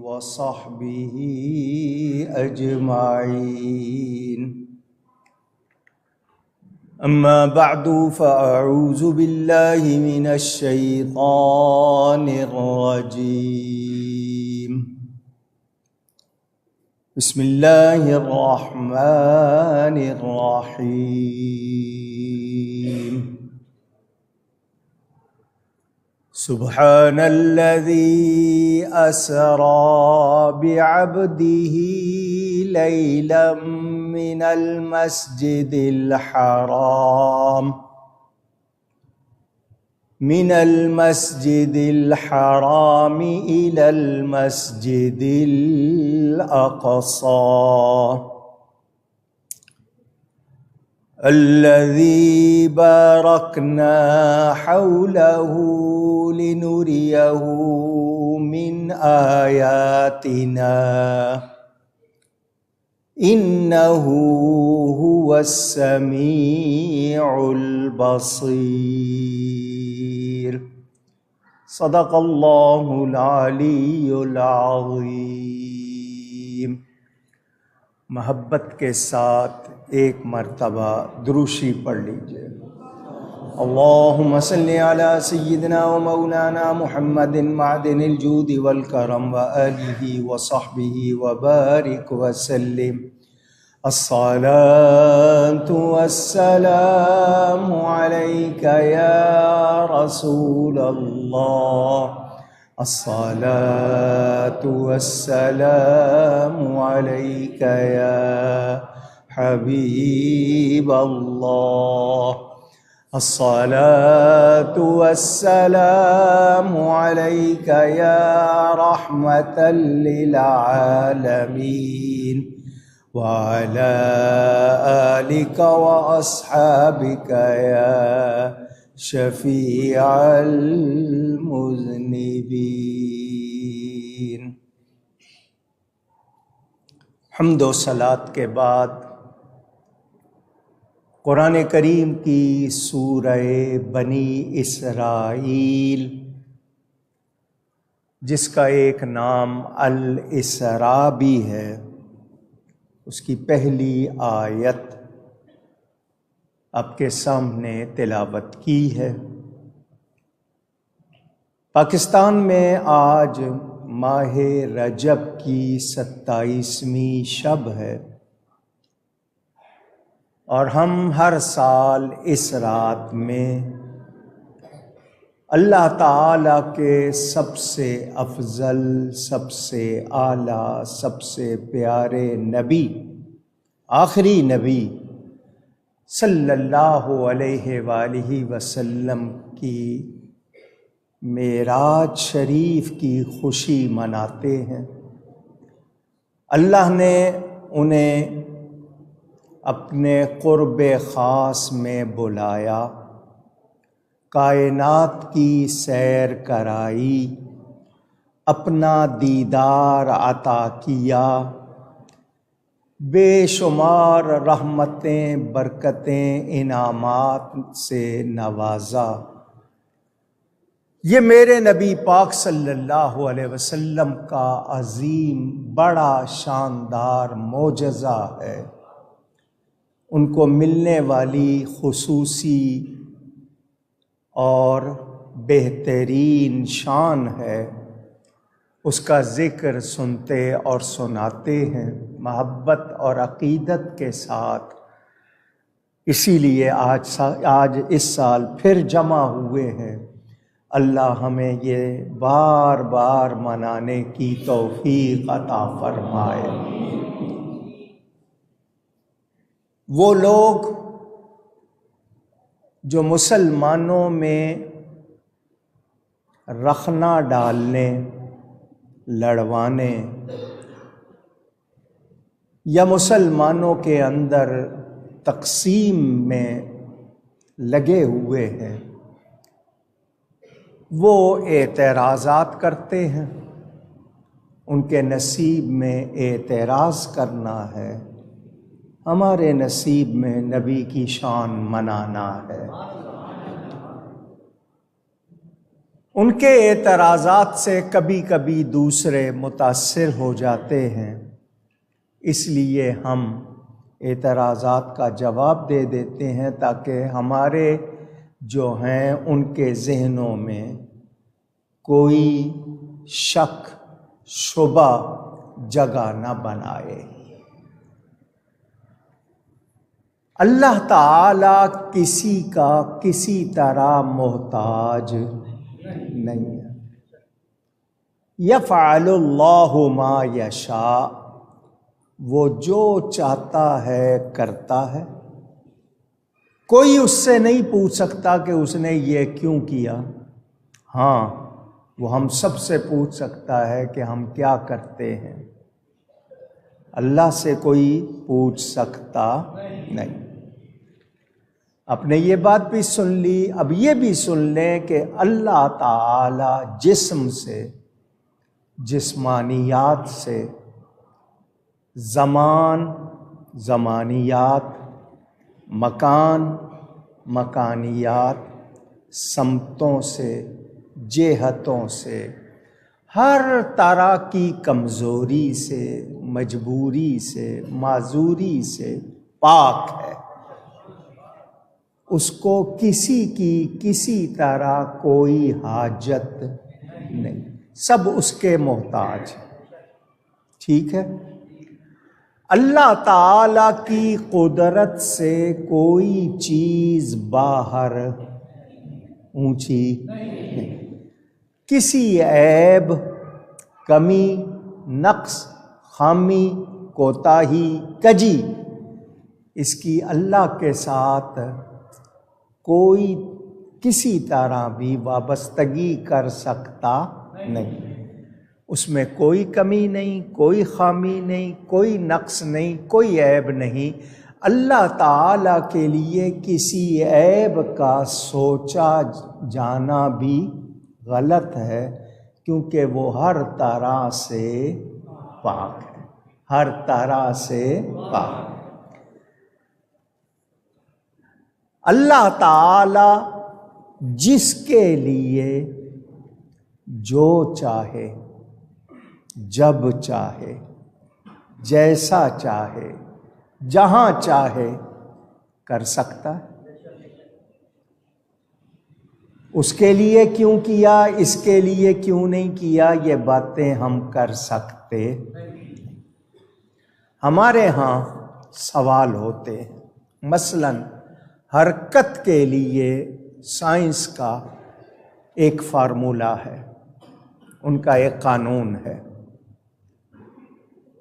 وصحبه أجمعين. أما بعد فأعوذ بالله من الشيطان الرجيم. بسم الله الرحمن الرحيم. سبحان الذي أسرى بعبده ليلا من المسجد الحرام إلى المسجد الأقصى الذي باركنا حوله لنريه من آياتنا إنه هو السميع البصير. صدق اللہ العلی العظیم. محبت کے ساتھ ایک مرتبہ دروشی پڑھ لیجئے. اللہم صلی علی سیدنا و مولانا محمد معدن الجود والکرم وآلہ وصحبہ وبارک وسلم. الصلاة والسلام علیک یا رسول اللہ. الصلاة والسلام علیک یا حبیب اللہ. الصلاة والسلام علیک یا رحمة للعالمین وعلى آلك وأصحابك يا شفيع المذنبين. حمد و صلاۃ کے بعد قرآن کریم کی سورہ بنی اسرائیل، جس کا ایک نام الاسراء بھی ہے، اس کی پہلی آیت آپ کے سامنے تلاوت کی ہے. پاکستان میں آج ماہ رجب کی 27ویں شب ہے، اور ہم ہر سال اس رات میں اللہ تعالیٰ کے سب سے افضل، سب سے اعلیٰ، سب سے پیارے نبی، آخری نبی صلی اللہ علیہ وآلہ وسلم کی معراج شریف کی خوشی مناتے ہیں. اللہ نے انہیں اپنے قرب خاص میں بلایا، کائنات کی سیر کرائی، اپنا دیدار عطا کیا، بے شمار رحمتیں، برکتیں، انعامات سے نوازا. یہ میرے نبی پاک صلی اللہ علیہ وسلم کا عظیم، بڑا شاندار معجزہ ہے. ان کو ملنے والی خصوصی اور بہترین شان ہے، اس کا ذکر سنتے اور سناتے ہیں محبت اور عقیدت کے ساتھ. اسی لیے آج اس سال پھر جمع ہوئے ہیں. اللہ ہمیں یہ بار بار منانے کی توفیق عطا فرمائے. وہ لوگ جو مسلمانوں میں رخنہ ڈالنے، لڑوانے یا مسلمانوں کے اندر تقسیم میں لگے ہوئے ہیں، وہ اعتراضات کرتے ہیں. ان کے نصیب میں اعتراض کرنا ہے، ہمارے نصیب میں نبی کی شان منانا ہے. ان کے اعتراضات سے کبھی کبھی دوسرے متاثر ہو جاتے ہیں، اس لیے ہم اعتراضات کا جواب دے دیتے ہیں تاکہ ہمارے جو ہیں ان کے ذہنوں میں کوئی شک شبہ جگہ نہ بنائے۔ اللہ تعالی کسی کا کسی طرح محتاج نہیں ہے۔ یفعل اللہ ما یشاء، وہ جو چاہتا ہے کرتا ہے۔ کوئی اس سے نہیں پوچھ سکتا کہ اس نے یہ کیوں کیا۔ ہاں، وہ ہم سب سے پوچھ سکتا ہے کہ ہم کیا کرتے ہیں۔ اللہ سے کوئی پوچھ سکتا نہیں۔ آپ نے یہ بات بھی سن لی، اب یہ بھی سن لیں کہ اللہ تعالی جسم سے، جسمانیات سے، زمان زمانیات، مکان مکانیات، سمتوں سے، جہتوں سے، ہر طرح کی کمزوری سے، مجبوری سے، معذوری سے پاک ہے۔ اس کو کسی کی کسی طرح کوئی حاجت نہیں، سب اس کے محتاج ہیں۔ ٹھیک ہے؟ اللہ تعالی کی قدرت سے کوئی چیز باہر اونچی نہیں۔ کسی عیب، کمی، نقص، خامی، کوتاہی، کجی، اس کی اللہ کے ساتھ کوئی کسی طرح بھی وابستگی کر سکتا نہیں۔ اس میں کوئی کمی نہیں، کوئی خامی نہیں، کوئی نقص نہیں، کوئی عیب نہیں۔ اللہ تعالی کے لیے کسی عیب کا سوچا جانا بھی غلط ہے، کیونکہ وہ ہر طرح سے پاک ہے، ہر طرح سے پاک ہے۔ اللہ تعالی جس کے لیے جو چاہے، جب چاہے، جیسا چاہے، جہاں چاہے کر سکتا ہے۔ اس کے لیے کیوں کیا، اس کے لیے کیوں نہیں کیا، یہ باتیں ہم کر سکتے۔ ہمارے ہاں سوال ہوتے ہیں، مثلاً حرکت کے لیے سائنس کا ایک فارمولہ ہے، ان کا ایک قانون ہے۔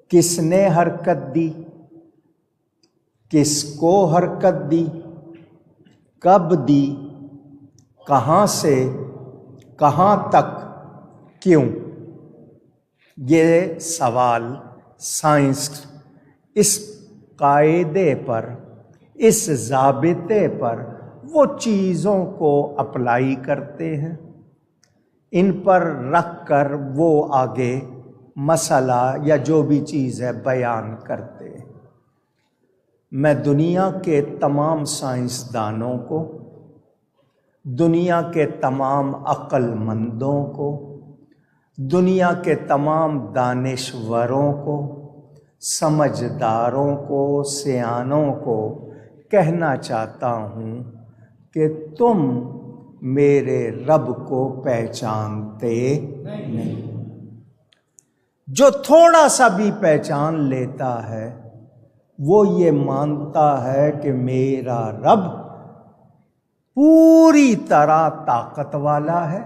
کس نے حرکت دی، کس کو حرکت دی، کب دی، کہاں سے کہاں تک، کیوں؟ یہ سوال سائنس اس قاعدے پر، اس ضابطے پر وہ چیزوں کو اپلائی کرتے ہیں، ان پر رکھ کر وہ آگے مسئلہ یا جو بھی چیز ہے بیان کرتے ہیں۔ میں دنیا کے تمام سائنسدانوں کو، دنیا کے تمام عقل مندوں کو، دنیا کے تمام دانشوروں کو، سمجھداروں کو، سیانوں کو کہنا چاہتا ہوں کہ تم میرے رب کو پہچانتے نہیں۔ جو تھوڑا سا بھی پہچان لیتا ہے وہ یہ مانتا ہے کہ میرا رب پوری طرح طاقت والا ہے،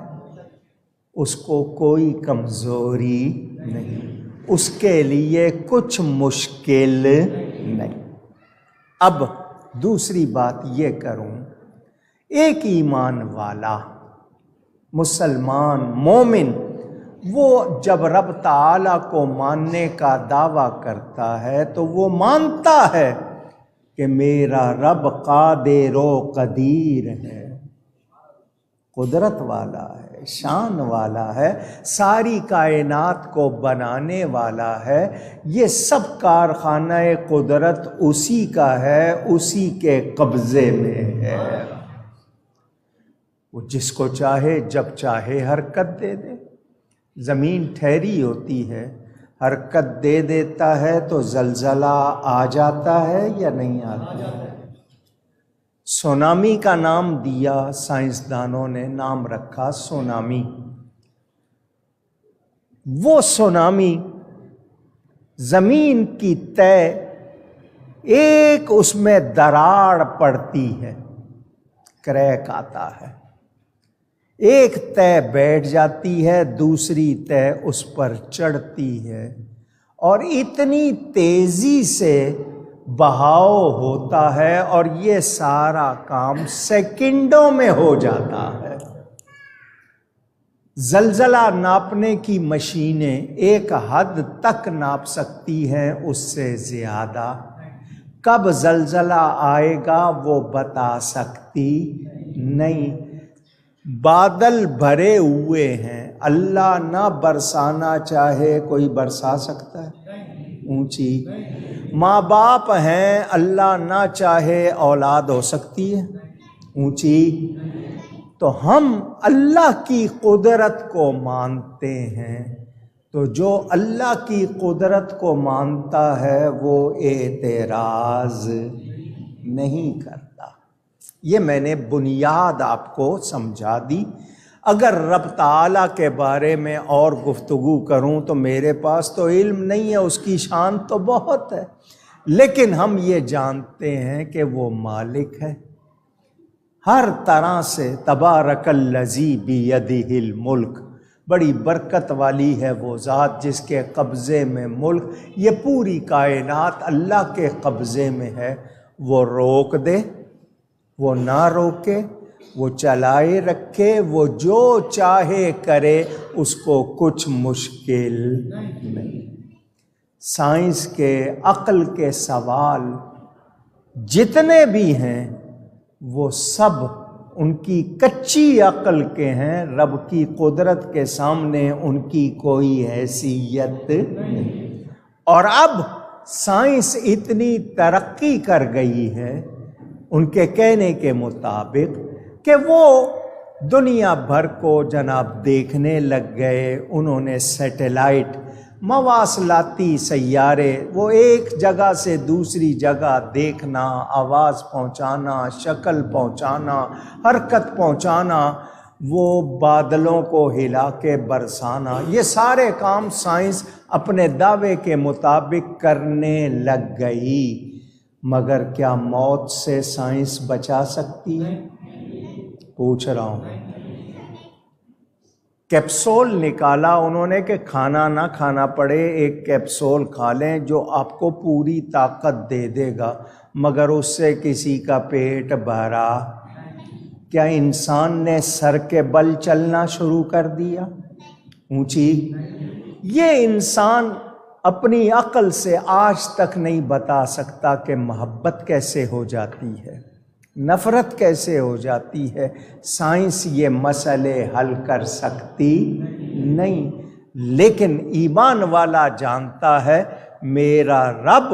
اس کو کوئی کمزوری نہیں، اس کے لیے کچھ مشکل نہیں۔ اب دوسری بات یہ کروں، ایک ایمان والا مسلمان مومن وہ جب رب تعالیٰ کو ماننے کا دعویٰ کرتا ہے تو وہ مانتا ہے کہ میرا رب قادر و قدیر ہے، قدرت والا ہے، شان والا ہے، ساری کائنات کو بنانے والا ہے، یہ سب کارخانہ قدرت اسی کا ہے، اسی کے قبضے میں ہے۔ وہ جس کو چاہے جب چاہے حرکت دے دے۔ زمین ٹھہری ہوتی ہے، حرکت دے دیتا ہے تو زلزلہ آ جاتا ہے یا نہیں آتا؟ سونامی کا نام دیا سائنسدانوں نے، نام رکھا سونامی۔ وہ سونامی زمین کی تہ ایک اس میں دراڑ پڑتی ہے، کریک آتا ہے، ایک تہ بیٹھ جاتی ہے، دوسری تہ اس پر چڑھتی ہے، اور اتنی تیزی سے بہاؤ ہوتا ہے اور یہ سارا کام سیکنڈوں میں ہو جاتا ہے۔ زلزلہ ناپنے کی مشینیں ایک حد تک ناپ سکتی ہیں، اس سے زیادہ کب زلزلہ آئے گا وہ بتا سکتی نہیں۔ بادل بھرے ہوئے ہیں، اللہ نہ برسانا چاہے کوئی برسا سکتا ہے؟ اونچی۔ ماں باپ ہیں، اللہ نہ چاہے اولاد ہو سکتی ہے؟ اونچی۔ تو ہم اللہ کی قدرت کو مانتے ہیں، تو جو اللہ کی قدرت کو مانتا ہے وہ اعتراض نہیں کرتا۔ یہ میں نے بنیاد آپ کو سمجھا دی۔ اگر رب تعالیٰ کے بارے میں اور گفتگو کروں تو میرے پاس تو علم نہیں ہے، اس کی شان تو بہت ہے، لیکن ہم یہ جانتے ہیں کہ وہ مالک ہے ہر طرح سے۔ تبارک الذی بیدہ الملک، بڑی برکت والی ہے وہ ذات جس کے قبضے میں ملک، یہ پوری کائنات اللہ کے قبضے میں ہے۔ وہ روک دے، وہ نہ روکے، وہ چلائے رکھے، وہ جو چاہے کرے، اس کو کچھ مشکل نہیں۔ سائنس کے، عقل کے سوال جتنے بھی ہیں وہ سب ان کی کچی عقل کے ہیں، رب کی قدرت کے سامنے ان کی کوئی حیثیت نہیں۔ اور اب سائنس اتنی ترقی کر گئی ہے ان کے کہنے کے مطابق کہ وہ دنیا بھر کو جناب دیکھنے لگ گئے۔ انہوں نے سیٹلائٹ، مواصلاتی سیارے، وہ ایک جگہ سے دوسری جگہ دیکھنا، آواز پہنچانا، شکل پہنچانا، حرکت پہنچانا، وہ بادلوں کو ہلا کے برسانا، یہ سارے کام سائنس اپنے دعوے کے مطابق کرنے لگ گئی۔ مگر کیا موت سے سائنس بچا سکتی ہے؟ پوچھ رہا ہوں۔ کیپسول نکالا انہوں نے کہ کھانا نہ کھانا پڑے، ایک کیپسول کھا لیں جو آپ کو پوری طاقت دے دے گا، مگر اس سے کسی کا پیٹ بھرا؟ کیا انسان نے سر کے بل چلنا شروع کر دیا؟ اونچی۔ یہ انسان اپنی عقل سے آج تک نہیں بتا سکتا کہ محبت کیسے ہو جاتی ہے، نفرت کیسے ہو جاتی ہے۔ سائنس یہ مسئلے حل کر سکتی نہیں، لیکن ایمان والا جانتا ہے میرا رب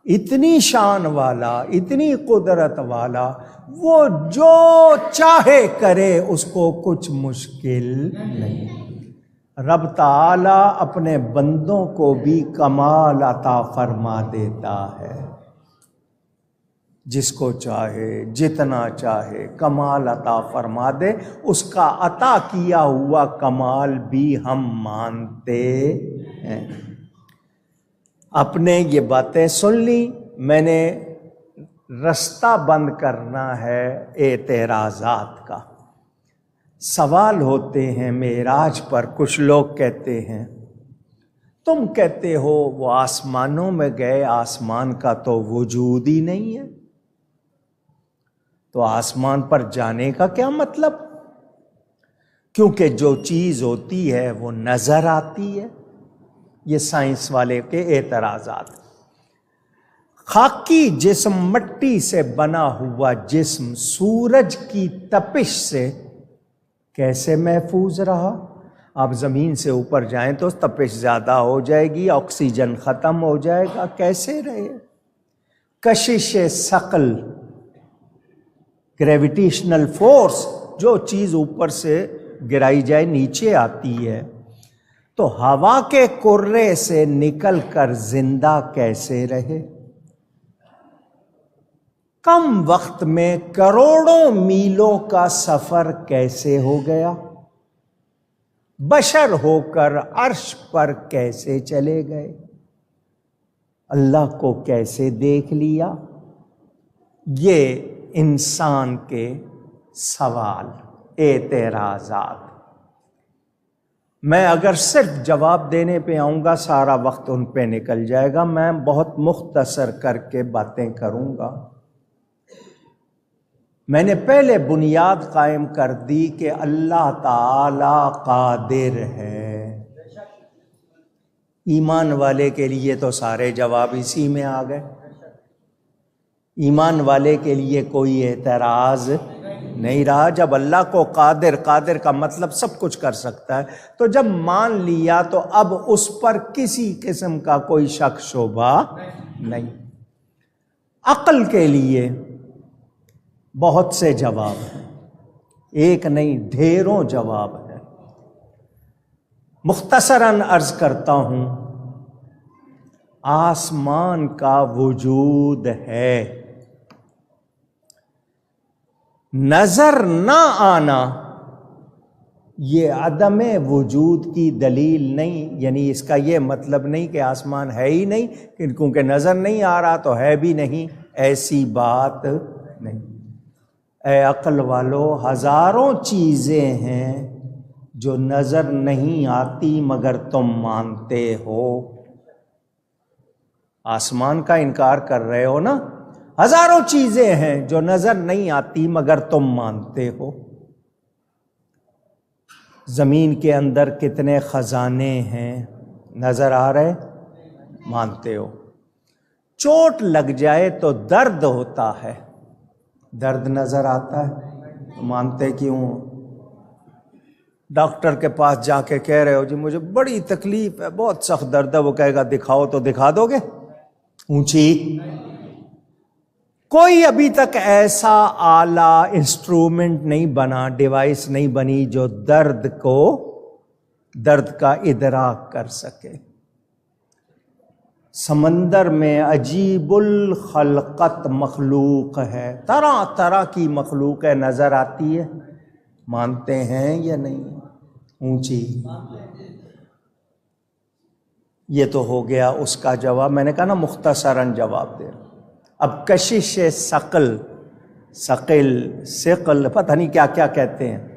اتنی شان والا، اتنی قدرت والا، وہ جو چاہے کرے، اس کو کچھ مشکل نہیں۔ رب تعالیٰ اپنے بندوں کو بھی کمال عطا فرما دیتا ہے، جس کو چاہے جتنا چاہے کمال عطا فرما دے۔ اس کا عطا کیا ہوا کمال بھی ہم مانتے ہیں۔ اپنے یہ باتیں سن لی، میں نے رستہ بند کرنا ہے اعتراضات کا۔ سوال ہوتے ہیں معراج پر، کچھ لوگ کہتے ہیں تم کہتے ہو وہ آسمانوں میں گئے، آسمان کا تو وجود ہی نہیں ہے، تو آسمان پر جانے کا کیا مطلب؟ کیونکہ جو چیز ہوتی ہے وہ نظر آتی ہے۔ یہ سائنس والے کے اعتراضات۔ خاکی جسم، مٹی سے بنا ہوا جسم سورج کی تپش سے کیسے محفوظ رہا؟ آپ زمین سے اوپر جائیں تو تپش زیادہ ہو جائے گی، آکسیجن ختم ہو جائے گا، کیسے رہے؟ کشش ثقل، گریویٹیشنل فورس جو چیز اوپر سے گرائی جائے نیچے آتی ہے، تو ہوا کے کرے سے نکل کر زندہ کیسے رہے؟ کم وقت میں کروڑوں میلوں کا سفر کیسے ہو گیا؟ بشر ہو کر عرش پر کیسے چلے گئے؟ اللہ کو کیسے دیکھ لیا؟ یہ انسان کے سوال، اعتراضات۔ میں اگر صرف جواب دینے پہ آؤں گا سارا وقت ان پہ نکل جائے گا، میں بہت مختصر کر کے باتیں کروں گا۔ میں نے پہلے بنیاد قائم کر دی کہ اللہ تعالی قادر ہے۔ ایمان والے کے لیے تو سارے جواب اسی میں آ گئے۔ ایمان والے کے لیے کوئی اعتراض نہیں رہا۔ جب اللہ کو قادر، قادر کا مطلب سب کچھ کر سکتا ہے، تو جب مان لیا تو اب اس پر کسی قسم کا کوئی شک شبہ نہیں۔ عقل کے لیے بہت سے جواب ہیں، ایک نہیں ڈھیروں جواب ہیں۔ مختصراً عرض کرتا ہوں، آسمان کا وجود ہے، نظر نہ آنا یہ عدم وجود کی دلیل نہیں، یعنی اس کا یہ مطلب نہیں کہ آسمان ہے ہی نہیں، کیونکہ نظر نہیں آ رہا تو ہے بھی نہیں، ایسی بات نہیں۔ اے عقل والو، ہزاروں چیزیں ہیں جو نظر نہیں آتی مگر تم مانتے ہو۔ آسمان کا انکار کر رہے ہو نا؟ ہزاروں چیزیں ہیں جو نظر نہیں آتی مگر تم مانتے ہو۔ زمین کے اندر کتنے خزانے ہیں، نظر آ رہے؟ مانتے ہو۔ چوٹ لگ جائے تو درد ہوتا ہے، درد نظر آتا ہے، مانتے کیوں؟ ڈاکٹر کے پاس جا کے کہہ رہے ہو جی مجھے بڑی تکلیف ہے، بہت سخت درد ہے، وہ کہے گا دکھاؤ، تو دکھا دو گے؟ اونچی کوئی ابھی تک ایسا آلہ انسٹرومنٹ نہیں بنا، ڈیوائس نہیں بنی جو درد کا ادراک کر سکے۔ سمندر میں عجیب الخلقت مخلوق ہے، طرح طرح کی مخلوق ہے، نظر آتی ہے، مانتے ہیں یا نہیں؟ اونچی یہ تو ہو گیا اس کا جواب۔ میں نے کہا نا مختصراً جواب دے۔ اب کشش ثقل پتہ نہیں کیا کیا کہتے ہیں،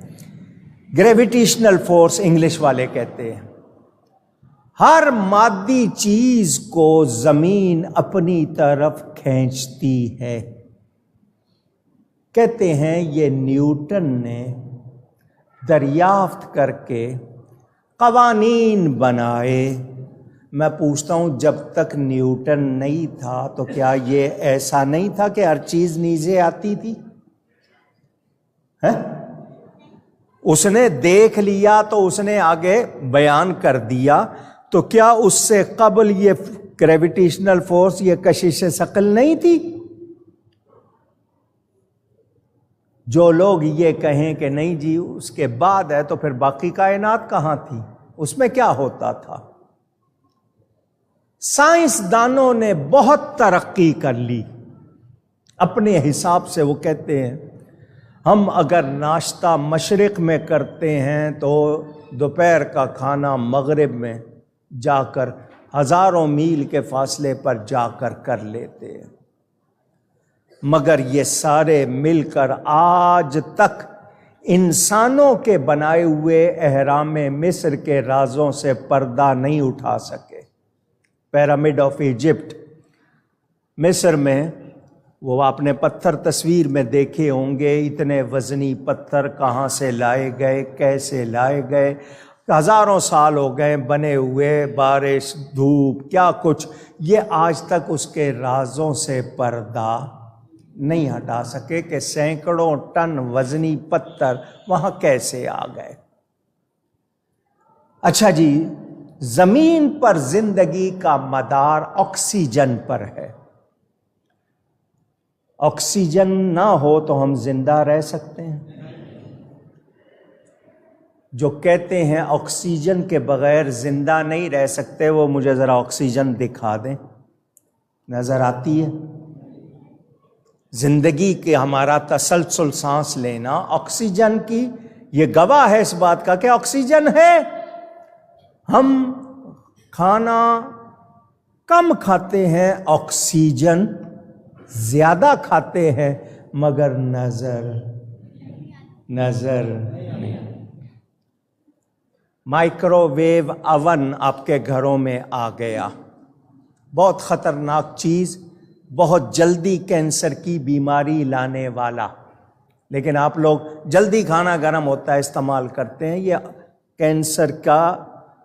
گریویٹیشنل فورس انگلش والے کہتے ہیں۔ ہر مادی چیز کو زمین اپنی طرف کھینچتی ہے۔ کہتے ہیں یہ نیوٹن نے دریافت کر کے قوانین بنائے۔ میں پوچھتا ہوں جب تک نیوٹن نہیں تھا تو کیا یہ ایسا نہیں تھا کہ ہر چیز نیچے آتی تھی؟ اس نے دیکھ لیا تو اس نے آگے بیان کر دیا، تو کیا اس سے قبل یہ گریویٹیشنل فورس، یہ کشش ثقل نہیں تھی؟ جو لوگ یہ کہیں کہ نہیں جی اس کے بعد ہے، تو پھر باقی کائنات کہاں تھی؟ اس میں کیا ہوتا تھا؟ سائنسدانوں نے بہت ترقی کر لی اپنے حساب سے۔ وہ کہتے ہیں ہم اگر ناشتہ مشرق میں کرتے ہیں تو دوپہر کا کھانا مغرب میں جا کر ہزاروں میل کے فاصلے پر جا کر لیتے ہیں، مگر یہ سارے مل کر آج تک انسانوں کے بنائے ہوئے اہرام مصر کے رازوں سے پردہ نہیں اٹھا سکے۔ پیرامڈ آف ایجپٹ مصر میں، وہ آپ نے پتھر تصویر میں دیکھے ہوں گے، اتنے وزنی پتھر کہاں سے لائے گئے، کیسے لائے گئے، ہزاروں سال ہو گئے بنے ہوئے، بارش دھوپ کیا کچھ، یہ آج تک اس کے رازوں سے پردہ نہیں ہٹا سکے کہ سینکڑوں ٹن وزنی پتھر وہاں کیسے آ گئے۔ اچھا جی، زمین پر زندگی کا مدار آکسیجن پر ہے۔ آکسیجن نہ ہو تو ہم زندہ رہ سکتے ہیں؟ جو کہتے ہیں آکسیجن کے بغیر زندہ نہیں رہ سکتے، وہ مجھے ذرا آکسیجن دکھا دیں، نظر آتی ہے؟ زندگی کے ہمارا تسلسل سانس لینا آکسیجن کی، یہ گواہ ہے اس بات کا کہ آکسیجن ہے۔ ہم کھانا کم کھاتے ہیں، آکسیجن زیادہ کھاتے ہیں، مگر نظر نہیں۔ مائکرو ویو اوون آپ کے گھروں میں آ گیا، بہت خطرناک چیز، بہت جلدی کینسر کی بیماری لانے والا، لیکن آپ لوگ جلدی کھانا گرم ہوتا ہے استعمال کرتے ہیں۔ یہ کینسر کا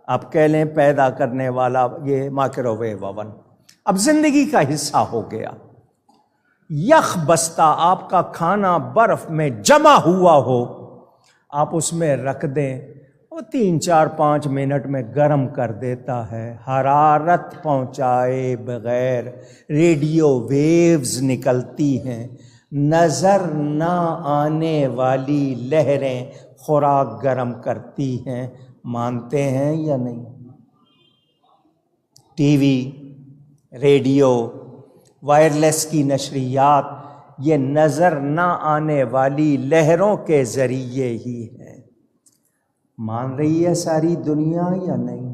آپ کہہ لیں پیدا کرنے والا یہ مائکرو ویو اوون اب زندگی کا حصہ ہو گیا۔ یخ بستہ آپ کا کھانا برف میں جمع ہوا ہو، آپ اس میں رکھ دیں، وہ 3-4-5 منٹ میں گرم کر دیتا ہے، حرارت پہنچائے بغیر ریڈیو ویوز نکلتی ہیں، نظر نہ آنے والی لہریں خوراک گرم کرتی ہیں۔ مانتے ہیں یا نہیں؟ ٹی وی، ریڈیو، وائرلیس کی نشریات، یہ نظر نہ آنے والی لہروں کے ذریعے ہی ہیں۔ مان رہی ہے ساری دنیا یا نہیں؟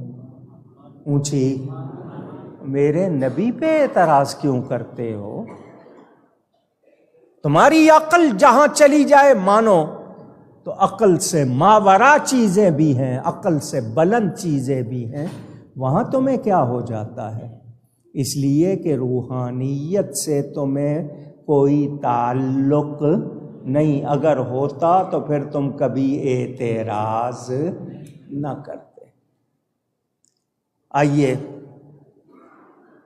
اونچی، میرے نبی پہ اعتراض کیوں کرتے ہو؟ تمہاری عقل جہاں چلی جائے مانو، تو عقل سے ماورا چیزیں بھی ہیں، عقل سے بلند چیزیں بھی ہیں، وہاں تمہیں کیا ہو جاتا ہے؟ اس لیے کہ روحانیت سے تمہیں کوئی تعلق نہیں، اگر ہوتا تو پھر تم کبھی اعتراض نہ کرتے۔ آئیے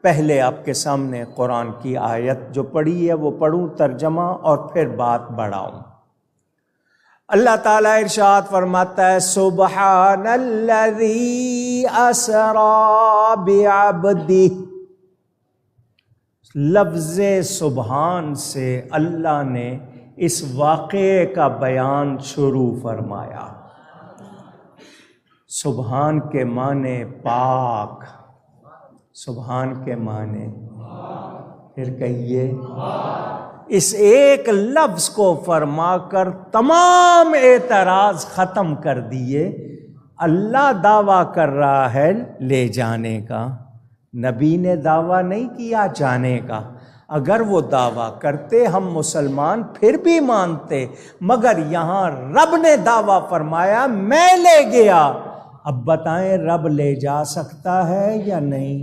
پہلے آپ کے سامنے قرآن کی آیت جو پڑھی ہے وہ پڑھوں، ترجمہ، اور پھر بات بڑھاؤں۔ اللہ تعالیٰ ارشاد فرماتا ہے، سبحان الذی اسری بعبدہ۔ لفظ سبحان سے اللہ نے اس واقعے کا بیان شروع فرمایا۔ سبحان کے معنی پاک، سبحان کے معنی، پھر کہیے، اس ایک لفظ کو فرما کر تمام اعتراض ختم کر دیے۔ اللہ دعویٰ کر رہا ہے لے جانے کا، نبی نے دعویٰ نہیں کیا جانے کا۔ اگر وہ دعویٰ کرتے ہم مسلمان پھر بھی مانتے، مگر یہاں رب نے دعویٰ فرمایا میں لے گیا۔ اب بتائیں رب لے جا سکتا ہے یا نہیں؟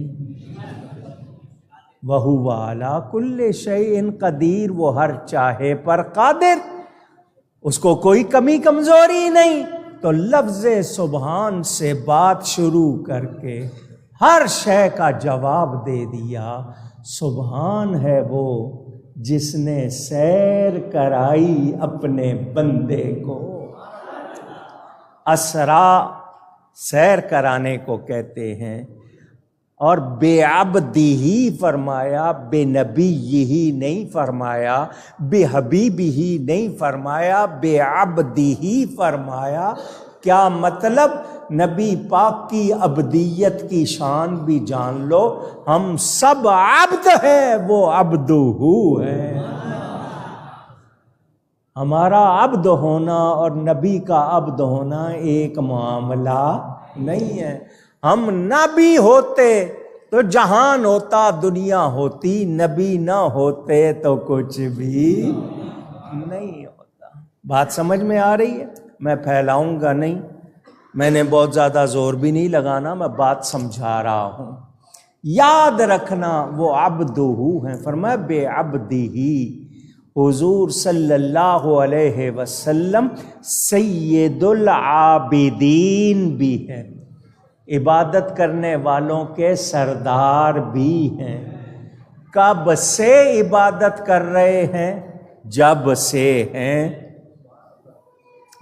وَهُوَ عَلَىٰ كُلِّ شَيْءٍ قدیر، وہ ہر چاہے پر قادر، اس کو کوئی کمی کمزوری نہیں۔ تو لفظ سبحان سے بات شروع کر کے ہر شے کا جواب دے دیا۔ سبحان ہے وہ جس نے سیر کرائی اپنے بندے کو۔ اسرا سیر کرانے کو کہتے ہیں، اور بے عبدی ہی فرمایا، بے نبی ہی نہیں فرمایا، بے حبیبی ہی نہیں فرمایا، بے عبدی ہی فرمایا۔ کیا مطلب؟ نبی پاک کی عبدیت کی شان بھی جان لو، ہم سب عبد ہیں، وہ عبدہ ہے۔ ہمارا عبد ہونا اور نبی کا عبد ہونا ایک معاملہ نہیں ہے۔ ہم نبی ہوتے تو جہان ہوتا، دنیا ہوتی، نبی نہ ہوتے تو کچھ بھی نہیں ہوتا۔ بات سمجھ میں آ رہی ہے؟ میں پھیلاؤں گا نہیں، میں نے بہت زیادہ زور بھی نہیں لگانا، میں بات سمجھا رہا ہوں۔ یاد رکھنا وہ عبدہ ہیں، فرمایا بے عبدی ہی۔ حضور صلی اللہ علیہ وسلم سید العابدین بھی ہیں، عبادت کرنے والوں کے سردار بھی ہیں۔ کب سے عبادت کر رہے ہیں؟ جب سے ہیں۔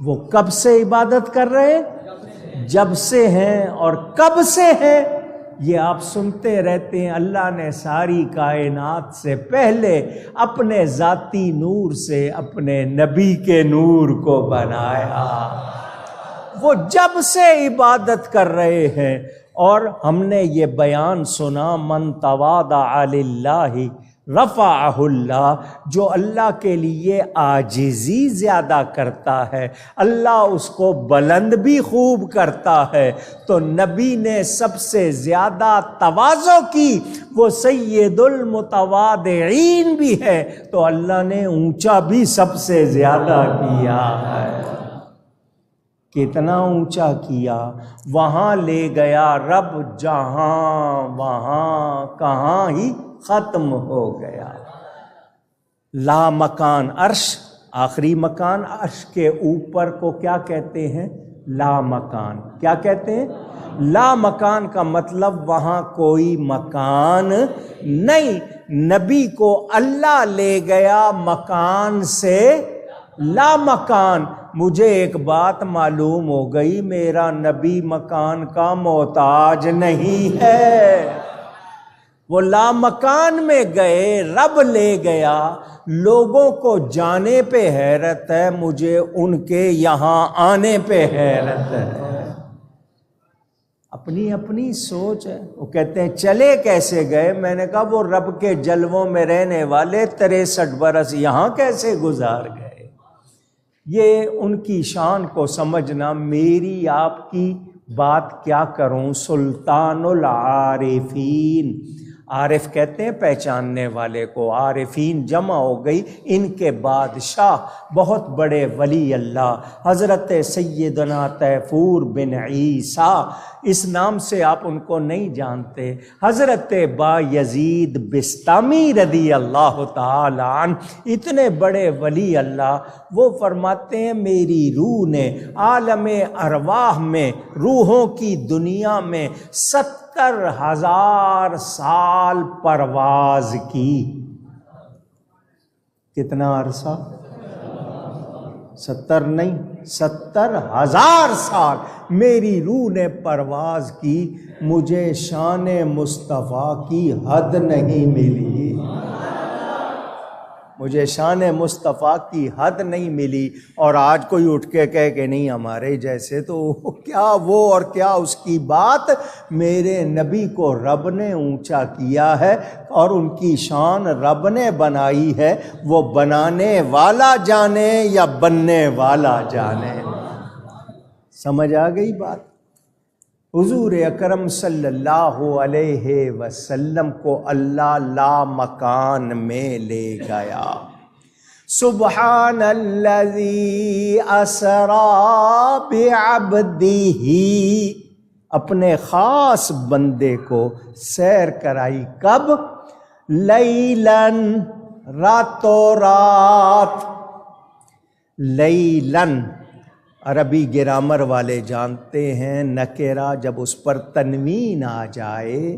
وہ کب سے عبادت کر رہے ہیں؟ جب سے ہیں۔ اور کب سے ہیں؟ یہ آپ سنتے رہتے ہیں، اللہ نے ساری کائنات سے پہلے اپنے ذاتی نور سے اپنے نبی کے نور کو بنایا۔ وہ جب سے عبادت کر رہے ہیں. اور ہم نے یہ بیان سنا من تواضع للہ رفعہ اللہ، جو اللہ کے لیے عاجزی زیادہ کرتا ہے اللہ اس کو بلند بھی خوب کرتا ہے. تو نبی نے سب سے زیادہ تواضع کی، وہ سید المتواضعین بھی ہے، تو اللہ نے اونچا بھی سب سے زیادہ کیا ہے. کتنا اونچا کیا؟ وہاں لے گیا رب جہاں وہاں کہاں ہی ختم ہو گیا. لا مکان، عرش آخری مکان، عرش کے اوپر کو کیا کہتے ہیں؟ لا مکان. کیا کہتے ہیں؟ لا مکان کا مطلب وہاں کوئی مکان نہیں. نبی کو اللہ لے گیا مکان سے لا مکان. مجھے ایک بات معلوم ہو گئی، میرا نبی مکان کا محتاج نہیں ہے. وہ لامکان میں گئے، رب لے گیا. لوگوں کو جانے پہ حیرت ہے، مجھے ان کے یہاں آنے پہ حیرت ہے. اپنی اپنی سوچ ہے. وہ کہتے ہیں چلے کیسے گئے؟ میں نے کہا وہ رب کے جلووں میں رہنے والے 63 برس یہاں کیسے گزار گئے. یہ ان کی شان کو سمجھنا. میری آپ کی بات کیا کروں؟ سلطان العارفین، عارف کہتے ہیں پہچاننے والے کو، عارفین جمع ہو گئی. ان کے بادشاہ بہت بڑے ولی اللہ حضرت سیدنا تیفور بن عیسیٰ، اس نام سے آپ ان کو نہیں جانتے. حضرت با یزید بستامی رضی اللہ تعالی عنہ، اتنے بڑے ولی اللہ. وہ فرماتے ہیں میری روح نے عالم ارواح میں، روحوں کی دنیا میں 70,000 سال پرواز کی. کتنا عرصہ؟ 70 نہیں، 70,000 سال میری روح نے پرواز کی. مجھے شان مصطفیٰ کی حد نہیں ملی، مجھے شان مصطفیٰ کی حد نہیں ملی. اور آج کوئی اٹھ کے کہے کہ نہیں ہمارے جیسے، تو کیا وہ اور کیا اس کی بات. میرے نبی کو رب نے اونچا کیا ہے اور ان کی شان رب نے بنائی ہے. وہ بنانے والا جانے یا بننے والا جانے. سمجھ آ گئی بات؟ حضور اکرم صلی اللہ علیہ وسلم کو اللہ لا مکان میں لے گیا. سبحان الذی اسریٰ بعبدہ، اپنے خاص بندے کو سیر کرائی. کب؟ لیلاً، راتوں رات. لیلاً عربی گرامر والے جانتے ہیں، نکرہ جب اس پر تنوین آ جائے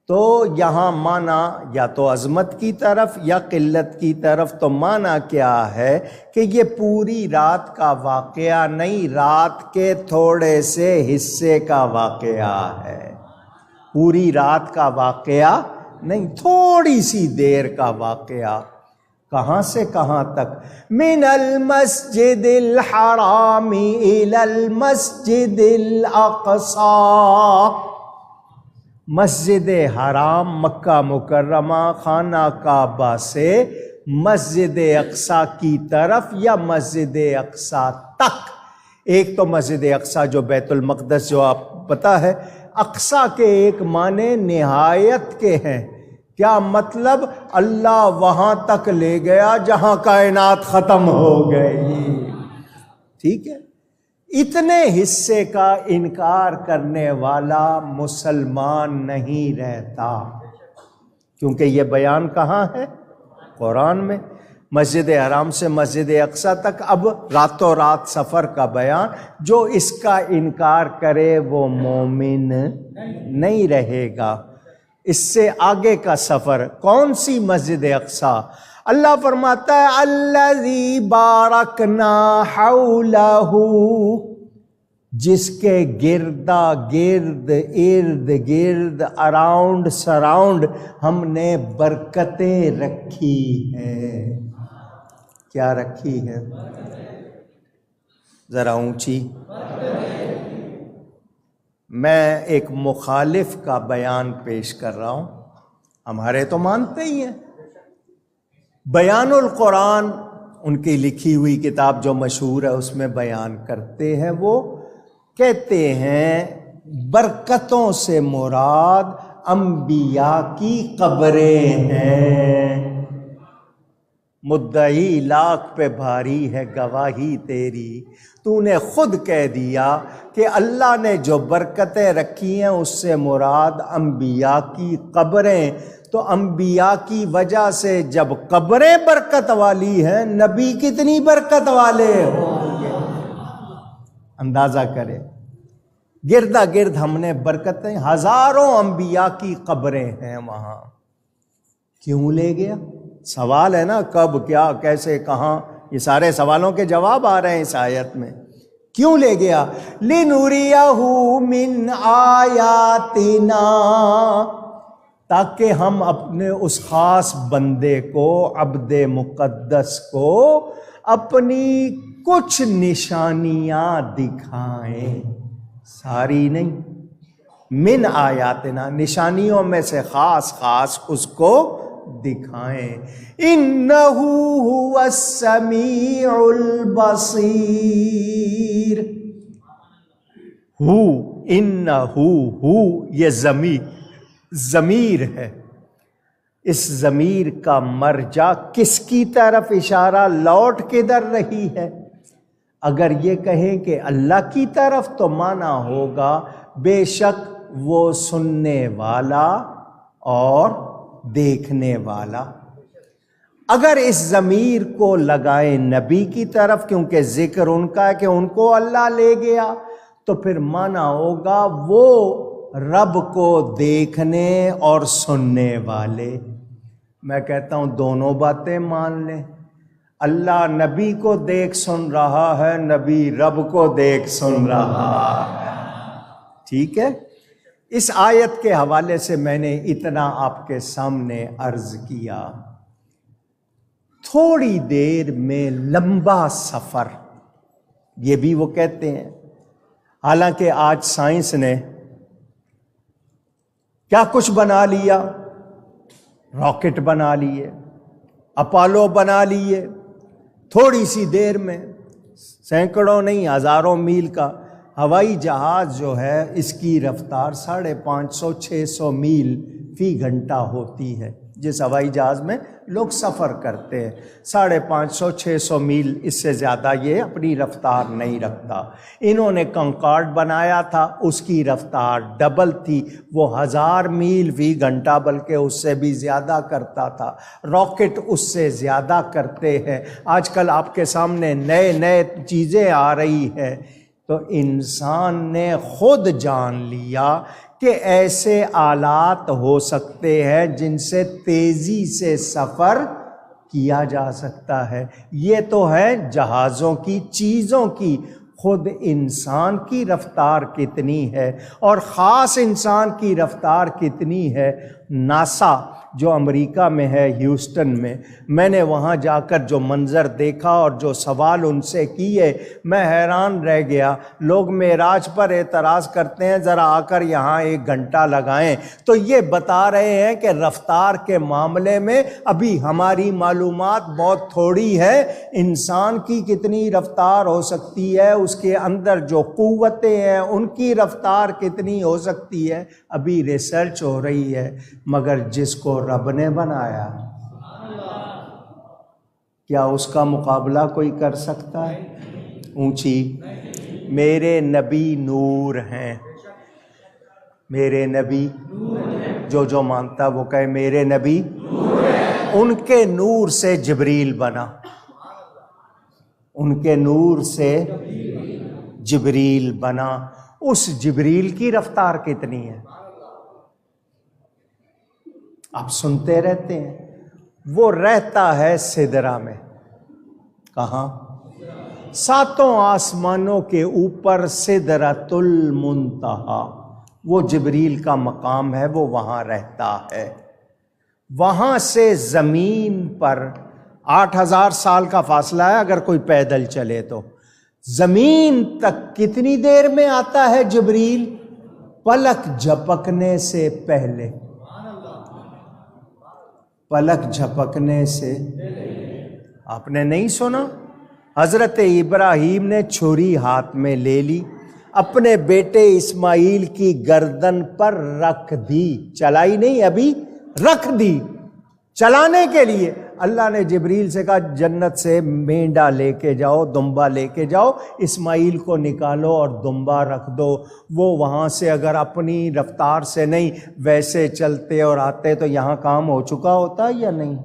تو یہاں معنی یا تو عظمت کی طرف یا قلت کی طرف. تو معنی کیا ہے کہ یہ پوری رات کا واقعہ نہیں، رات کے تھوڑے سے حصے کا واقعہ ہے. پوری رات کا واقعہ نہیں، تھوڑی سی دیر کا واقعہ. کہاں سے کہاں تک؟ من المسجد الحرام الی المسجد الاقصی. مسجد حرام مکہ مکرمہ خانہ کعبہ سے مسجد اقصی کی طرف یا مسجد اقصی تک. ایک تو مسجد اقصی جو بیت المقدس جو آپ پتہ ہے، اقصی کے ایک معنی نہایت کے ہیں. کیا مطلب؟ اللہ وہاں تک لے گیا جہاں کائنات ختم ہو گئی. ٹھیک ہے؟ اتنے حصے کا انکار کرنے والا مسلمان نہیں رہتا، کیونکہ یہ بیان کہاں ہے؟ قرآن میں. مسجد حرام سے مسجد اقصی تک اب راتوں رات سفر کا بیان. جو اس کا انکار کرے وہ مومن نہیں رہے گا. اس سے آگے کا سفر کون سی مسجد اقصی؟ اللہ فرماتا ہے الذی بارکنا حولہ، جس کے گردا گرد، ارد گرد، اراؤنڈ سراؤنڈ ہم نے برکتیں رکھی ہیں. کیا رکھی ہیں؟ ذرا اونچی. میں ایک مخالف کا بیان پیش کر رہا ہوں. ہمارے تو مانتے ہی ہیں. بیان القرآن ان کی لکھی ہوئی کتاب جو مشہور ہے اس میں بیان کرتے ہیں. وہ کہتے ہیں برکتوں سے مراد انبیاء کی قبریں ہیں. مدعی لاکھ پہ بھاری ہے گواہی تیری. تو نے خود کہہ دیا کہ اللہ نے جو برکتیں رکھی ہیں اس سے مراد انبیاء کی قبریں. تو انبیاء کی وجہ سے جب قبریں برکت والی ہیں, نبی کتنی برکت والے ہوں گے. اندازہ کرے. گردا گرد ہم نے برکتیں, ہزاروں انبیاء کی قبریں ہیں وہاں. کیوں لے گیا؟ سوال ہے نا, کب, کیا, کیسے, کہاں. یہ سارے سوالوں کے جواب آ رہے ہیں اس آیت میں. کیوں لے گیا؟ لِنُرِيَهُ مِنْ آیاتنا, تاکہ ہم اپنے اس خاص بندے کو, عبد مقدس کو, اپنی کچھ نشانیاں دکھائیں. ساری نہیں. من آیاتنا, نشانیوں میں سے خاص خاص اس کو دکھائیں. انہ هو السمیع البصیر. انہ یہ ضمیر ہے. اس ضمیر کا مرجع کس کی طرف اشارہ لوٹ کدھر رہی ہے؟ اگر یہ کہیں کہ اللہ کی طرف تو مانا ہوگا بے شک وہ سننے والا اور دیکھنے والا. اگر اس ضمیر کو لگائیں نبی کی طرف, کیونکہ ذکر ان کا ہے کہ ان کو اللہ لے گیا, تو پھر مانا ہوگا وہ رب کو دیکھنے اور سننے والے. میں کہتا ہوں دونوں باتیں مان لیں. اللہ نبی کو دیکھ سن رہا ہے, نبی رب کو دیکھ سن رہا ہے. ٹھیک ہے. اس آیت کے حوالے سے میں نے اتنا آپ کے سامنے عرض کیا. تھوڑی دیر میں لمبا سفر, یہ بھی وہ کہتے ہیں. حالانکہ آج سائنس نے کیا کچھ بنا لیا, راکٹ بنا لیے, اپولو بنا لیے, تھوڑی سی دیر میں, سینکڑوں نہیں ہزاروں میل کا ہوائی جہاز جو ہے اس کی رفتار 550-600 میل فی گھنٹہ ہوتی ہے. جس ہوائی جہاز میں لوگ سفر کرتے ہیں 550-600 میل, اس سے زیادہ یہ اپنی رفتار نہیں رکھتا. انہوں نے کنکارڈ بنایا تھا, اس کی رفتار ڈبل تھی, وہ 1000 میل فی گھنٹہ بلکہ اس سے بھی زیادہ کرتا تھا. راکٹ اس سے زیادہ کرتے ہیں. آج کل آپ کے سامنے نئے چیزیں آ رہی ہیں. تو انسان نے خود جان لیا کہ ایسے آلات ہو سکتے ہیں جن سے تیزی سے سفر کیا جا سکتا ہے. یہ تو ہے جہازوں کی, چیزوں کی. خود انسان کی رفتار کتنی ہے, اور خاص انسان کی رفتار کتنی ہے. ناسا جو امریکہ میں ہے, ہیوسٹن میں نے وہاں جا کر جو منظر دیکھا اور جو سوال ان سے کیے, میں حیران رہ گیا. لوگ معراج پر اعتراض کرتے ہیں ذرا آ کر یہاں 1 گھنٹہ لگائیں, تو یہ بتا رہے ہیں کہ رفتار کے معاملے میں ابھی ہماری معلومات بہت تھوڑی ہے. انسان کی کتنی رفتار ہو سکتی ہے, اس کے اندر جو قوتیں ہیں ان کی رفتار کتنی ہو سکتی ہے, ابھی ریسرچ ہو رہی ہے. مگر جس کو رب نے بنایا, کیا اس کا مقابلہ کوئی کر سکتا ہے؟ اونچی. میرے نبی نور ہیں. میرے نبی, جو مانتا وہ کہے میرے نبی. ان کے نور سے جبریل بنا, ان کے نور سے جبریل بنا. اس جبریل کی رفتار کتنی ہے؟ آپ سنتے رہتے ہیں. وہ رہتا ہے سدرہ میں. کہاں؟ 7 آسمانوں کے اوپر سدرۃ المنتہا, وہ جبریل کا مقام ہے, وہ وہاں رہتا ہے. وہاں سے زمین پر 8000 سال کا فاصلہ ہے اگر کوئی پیدل چلے تو. زمین تک کتنی دیر میں آتا ہے جبریل؟ پلک جھپکنے سے پہلے، پلک جھپکنے سے۔ آپ نے نہیں سنا؟ حضرت ابراہیم نے چھری ہاتھ میں لے لی، اپنے بیٹے اسماعیل کی گردن پر رکھ دی، چلائی نہیں ابھی، رکھ دی چلانے کے لیے۔ اللہ نے جبریل سے کہا جنت سے مینڈا لے کے جاؤ، دمبا لے کے جاؤ، اسماعیل کو نکالو اور دمبا رکھ دو۔ وہ وہاں سے اگر اپنی رفتار سے نہیں ویسے چلتے اور آتے تو یہاں کام ہو چکا ہوتا یا نہیں؟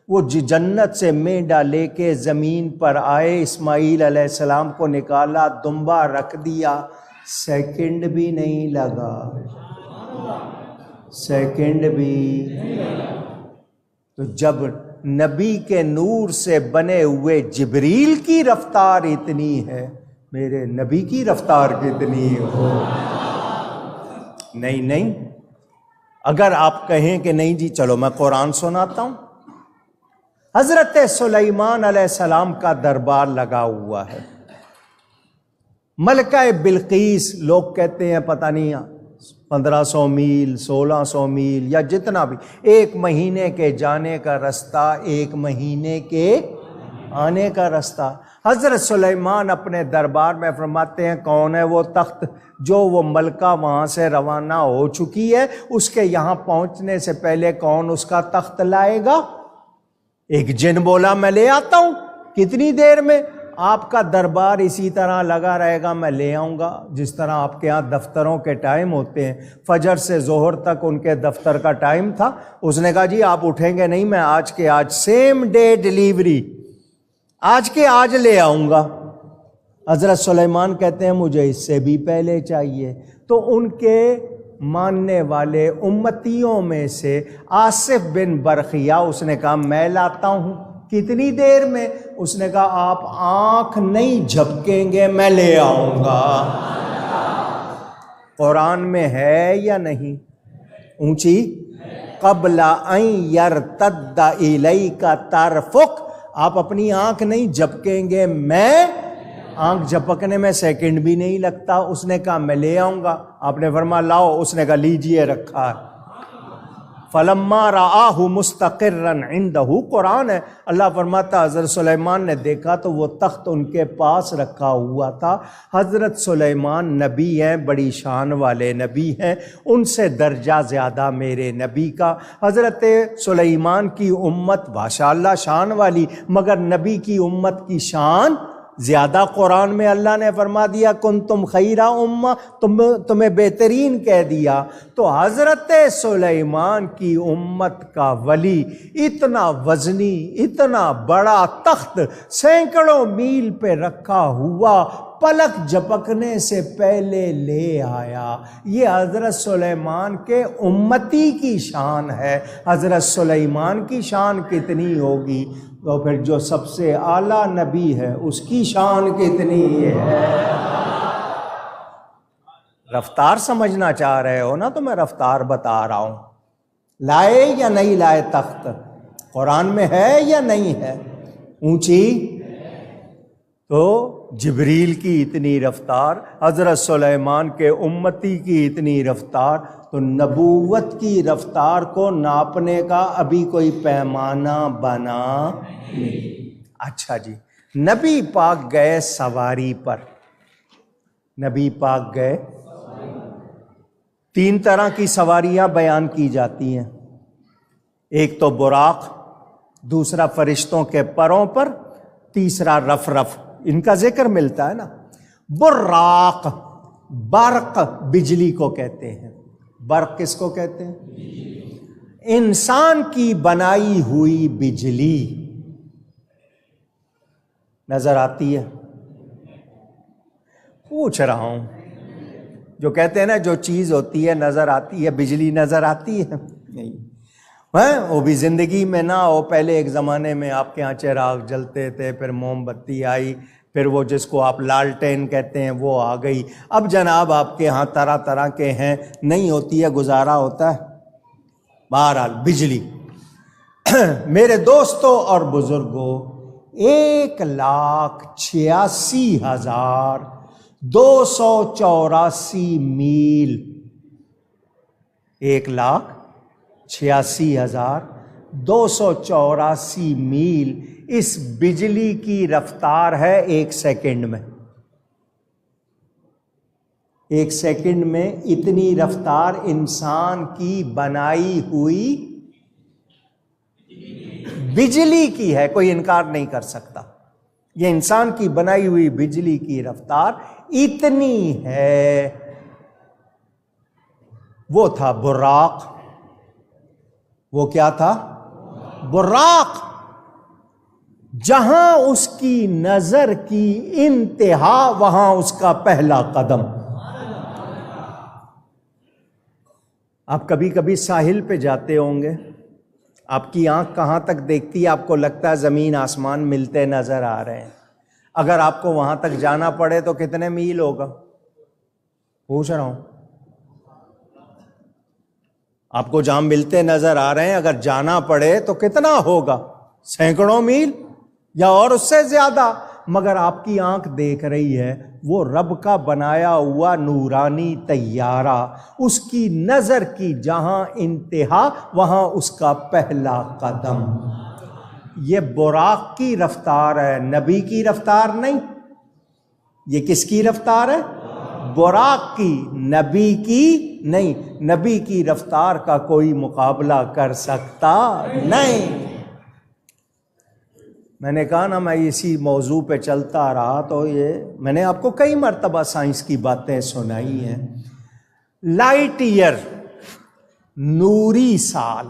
وہ جنت سے مینڈا لے کے زمین پر آئے، اسماعیل علیہ السلام کو نکالا، دمبا رکھ دیا، سیکنڈ بھی نہیں لگا، سیکنڈ بھی۔ تو جب نبی کے نور سے بنے ہوئے جبریل کی رفتار اتنی ہے، میرے نبی کی رفتار کتنی ہو؟ نہیں، اگر آپ کہیں کہ نہیں جی چلو میں قرآن سناتا ہوں۔ حضرت سلیمان علیہ السلام کا دربار لگا ہوا ہے، ملکہ بلقیس، لوگ کہتے ہیں پتہ نہیں 1500 میل 1600 میل یا جتنا بھی، 1 مہینے کے جانے کا رستہ، 1 مہینے کے آنے کا رستہ۔ حضرت سلیمان اپنے دربار میں فرماتے ہیں کون ہے وہ تخت جو وہ ملکہ وہاں سے روانہ ہو چکی ہے، اس کے یہاں پہنچنے سے پہلے کون اس کا تخت لائے گا؟ ایک جن بولا میں لے آتا ہوں۔ کتنی دیر میں؟ آپ کا دربار اسی طرح لگا رہے گا، میں لے آؤں گا، جس طرح آپ کے ہاں دفتروں کے ٹائم ہوتے ہیں، فجر سے ظہر تک ان کے دفتر کا ٹائم تھا۔ اس نے کہا جی آپ اٹھیں گے نہیں، میں آج کے آج سیم ڈے ڈیلیوری، آج کے آج لے آؤں گا۔ حضرت سلیمان کہتے ہیں مجھے اس سے بھی پہلے چاہیے۔ تو ان کے ماننے والے امتیوں میں سے آصف بن برخیا، اس نے کہا میں لاتا ہوں۔ کتنی دیر میں؟ اس نے کہا آپ آنکھ نہیں جھپکیں گے میں لے آؤں گا۔ قرآن میں ہے یا نہیں؟ اونچی، قبل ان یرتد الیک طرفک، آپ اپنی آنکھ نہیں جھپکیں گے، میں آنکھ جھپکنے میں سیکنڈ بھی نہیں لگتا۔ اس نے کہا میں لے آؤں گا۔ آپ نے فرمایا لاؤ، اس نے کہا لیجئے رکھا ہے۔ فلما رآہ مستقرا عنده، قرآن ہے، اللہ فرماتا حضرت سلیمان نے دیکھا تو وہ تخت ان کے پاس رکھا ہوا تھا۔ حضرت سلیمان نبی ہیں، بڑی شان والے نبی ہیں، ان سے درجہ زیادہ میرے نبی کا۔ حضرت سلیمان کی امت ماشاءاللہ شان والی، مگر نبی کی امت کی شان زیادہ۔ قرآن میں اللہ نے فرما دیا کنتم خیر امہ، تمہیں بہترین کہہ دیا۔ تو حضرت سلیمان کی امت کا ولی اتنا وزنی، اتنا بڑا تخت سینکڑوں میل پہ رکھا ہوا، پلک جھپکنے سے پہلے لے آیا۔ یہ حضرت سلیمان کے امتی کی شان ہے۔ حضرت سلیمان کی شان کتنی ہوگی؟ تو پھر جو سب سے اعلیٰ نبی ہے اس کی شان کتنی ہے؟ رفتار سمجھنا چاہ رہے ہو نا، تو میں رفتار بتا رہا ہوں۔ لائے یا نہیں لائے تخت؟ قرآن میں ہے یا نہیں ہے؟ اونچی۔ تو جبریل کی اتنی رفتار، حضرت سلیمان کے امتی کی اتنی رفتار، تو نبوت کی رفتار کو ناپنے کا ابھی کوئی پیمانہ بنا نہیں۔ اچھا جی، نبی پاک گئے سواری پر، نبی پاک گئے، 3 طرح کی سواریاں بیان کی جاتی ہیں۔ ایک تو براق، دوسرا فرشتوں کے پروں پر، تیسرا رف رف، ان کا ذکر ملتا ہے نا۔ براق، برق بجلی کو کہتے ہیں۔ برق کس کو کہتے ہیں؟ انسان کی بنائی ہوئی بجلی نظر آتی ہے؟ پوچھ رہا ہوں۔ جو کہتے ہیں نا جو چیز ہوتی ہے نظر آتی ہے، بجلی نظر آتی ہے؟ نہیں، وہ بھی زندگی میں نہ ہو۔ پہلے ایک زمانے میں آپ کے ہاں چراغ جلتے تھے، پھر موم بتی آئی، پھر وہ جس کو آپ لالٹین کہتے ہیں وہ آ گئی۔ اب جناب آپ کے ہاں طرح طرح کے ہیں، نہیں ہوتی ہے، گزارا ہوتا ہے۔ بہرحال بجلی۔ میرے دوستوں اور بزرگوں، 1,86,284 میل. 1,86,284 میل اس بجلی کی رفتار ہے 1 سیکنڈ میں. 1 سیکنڈ میں اتنی رفتار انسان کی بنائی ہوئی بجلی کی ہے، کوئی انکار نہیں کر سکتا. یہ انسان کی بنائی ہوئی بجلی کی رفتار اتنی ہے. وہ تھا براق. وہ کیا تھا؟ براق. جہاں اس کی نظر کی انتہا وہاں اس کا پہلا قدم. آپ کبھی کبھی ساحل پہ جاتے ہوں گے، آپ کی آنکھ کہاں تک دیکھتی ہے؟ آپ کو لگتا ہے زمین آسمان ملتے نظر آ رہے ہیں. اگر آپ کو وہاں تک جانا پڑے تو کتنے میل ہوگا؟ پوچھ رہا ہوں. آپ کو جہاں ملتے نظر آ رہے ہیں اگر جانا پڑے تو کتنا ہوگا؟ سینکڑوں میل یا اور اس سے زیادہ. مگر آپ کی آنکھ دیکھ رہی ہے وہ رب کا بنایا ہوا نورانی طیارہ، اس کی نظر کی جہاں انتہا وہاں اس کا پہلا قدم. یہ براق کی رفتار ہے، نبی کی رفتار نہیں. یہ کس کی رفتار ہے؟ براق کی، نبی کی نہیں. نبی کی رفتار کا کوئی مقابلہ کر سکتا نہیں. میں نے کہا نا میں اسی موضوع پہ چلتا رہا تو یہ میں نے آپ کو کئی مرتبہ سائنس کی باتیں سنائی ہیں. لائٹ ایئر، نوری سال.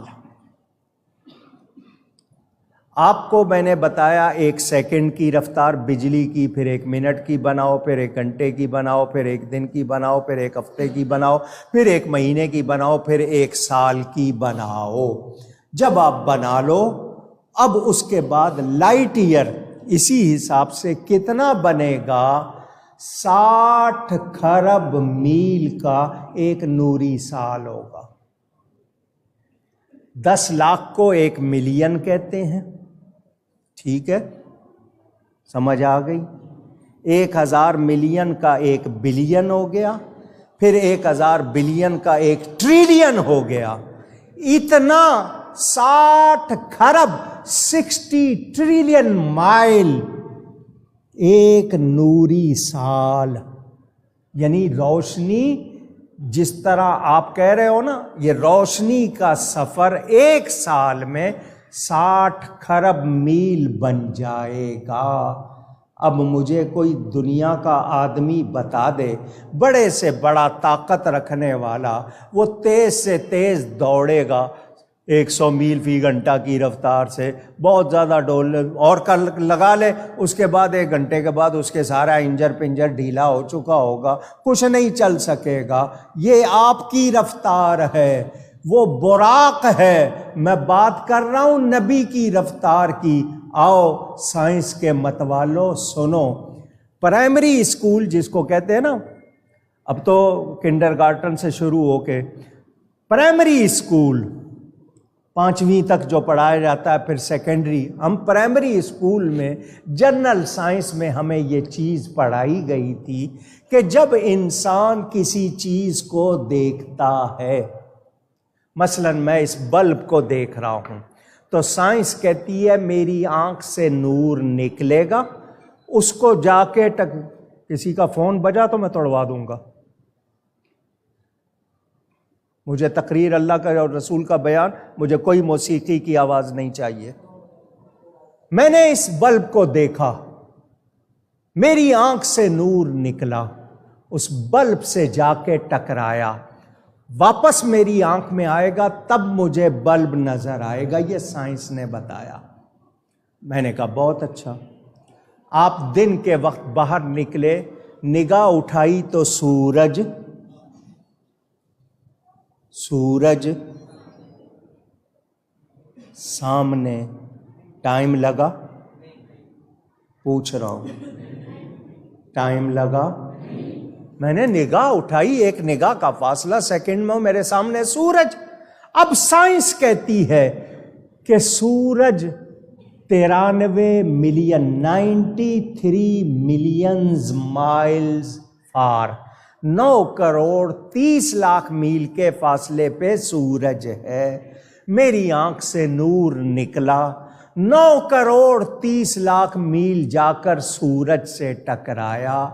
آپ کو میں نے بتایا 1 سیکنڈ کی رفتار بجلی کی، پھر 1 منٹ کی بناؤ، پھر 1 گھنٹے کی بناؤ، پھر 1 دن کی بناؤ، پھر 1 ہفتے کی بناؤ، پھر 1 مہینے کی بناؤ، پھر 1 سال کی بناؤ. جب آپ بنا لو اب اس کے بعد لائٹ ایئر اسی حساب سے کتنا بنے گا؟ 60 کھرب میل کا 1 نوری سال ہوگا. 10 لاکھ کو 1 ملین کہتے ہیں. ٹھیک ہے، سمجھ آ گئی؟ 1000 ملین کا 1 بلین ہو گیا، پھر 1000 بلین کا 1 ٹریلین ہو گیا. اتنا 60 کھرب 60 ٹریلین مائل 1 نوری سال. یعنی روشنی جس طرح آپ کہہ رہے ہو نا، یہ روشنی کا سفر 1 سال میں 60 کھرب میل بن جائے گا. اب مجھے کوئی دنیا کا آدمی بتا دے، بڑے سے بڑا طاقت رکھنے والا، وہ تیز سے تیز دوڑے گا 100 میل فی گھنٹہ کی رفتار سے، بہت زیادہ ڈول اور لگا لے، اس کے بعد 1 گھنٹے کے بعد اس کے سارا انجر پنجر ڈھیلا ہو چکا ہوگا، کچھ نہیں چل سکے گا. یہ آپ کی رفتار ہے، وہ براق ہے. میں بات کر رہا ہوں نبی کی رفتار کی. آؤ سائنس کے متوالو سنو. پرائمری اسکول جس کو کہتے ہیں نا، اب تو کنڈر گارٹن سے شروع ہو کے پرائمری اسکول 5ویں تک جو پڑھایا جاتا ہے، پھر سیکنڈری. ہم پرائمری اسکول میں جنرل سائنس میں ہمیں یہ چیز پڑھائی گئی تھی کہ جب انسان کسی چیز کو دیکھتا ہے، مثلا میں اس بلب کو دیکھ رہا ہوں تو سائنس کہتی ہے میری آنکھ سے نور نکلے گا، اس کو جا کے کسی کا فون بجا تو میں توڑوا دوں گا. مجھے تقریر اللہ کا اور رسول کا بیان، مجھے کوئی موسیقی کی آواز نہیں چاہیے. میں نے اس بلب کو دیکھا، میری آنکھ سے نور نکلا، اس بلب سے جا کے ٹکرایا، واپس میری آنکھ میں آئے گا تب مجھے بلب نظر آئے گا. یہ سائنس نے بتایا. میں نے کہا بہت اچھا. آپ دن کے وقت باہر نکلے، نگاہ اٹھائی تو سورج سامنے. ٹائم لگا؟ پوچھ رہا ہوں، ٹائم لگا؟ میں نے نگاہ اٹھائی، 1 نگاہ کا فاصلہ، سیکنڈ میں میرے سامنے سورج. اب سائنس کہتی ہے کہ سورج 93 million 93 millions miles far 9 crore 30 lakh میل کے فاصلے پہ سورج ہے. میری آنکھ سے نور نکلا، 9 کروڑ 30 لاکھ میل جا کر سورج سے ٹکرایا،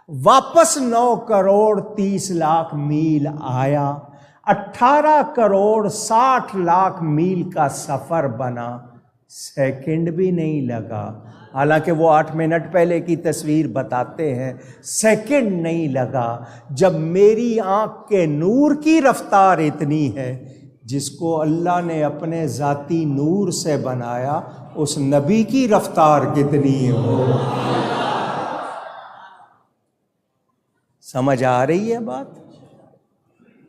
واپس 9 کروڑ 30 لاکھ میل آیا، 18 کروڑ 60 لاکھ میل کا سفر بنا، سیکنڈ بھی نہیں لگا. حالانکہ وہ 8 منٹ پہلے کی تصویر بتاتے ہیں، سیکنڈ نہیں لگا. جب میری آنکھ کے نور کی رفتار اتنی ہے، جس کو اللہ نے اپنے ذاتی نور سے بنایا، اس نبی کی رفتار کتنی ہو. سمجھ آ رہی ہے بات؟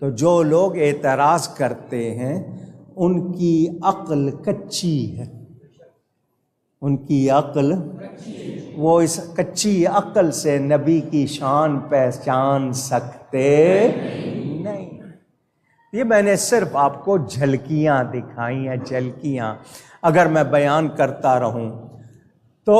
تو جو لوگ اعتراض کرتے ہیں ان کی عقل کچی ہے، ان کی عقل، وہ اس کچی عقل سے نبی کی شان پہچان سکتے نہیں. یہ میں نے صرف آپ کو جھلکیاں دکھائی ہیں، جھلکیاں. اگر میں بیان کرتا رہوں تو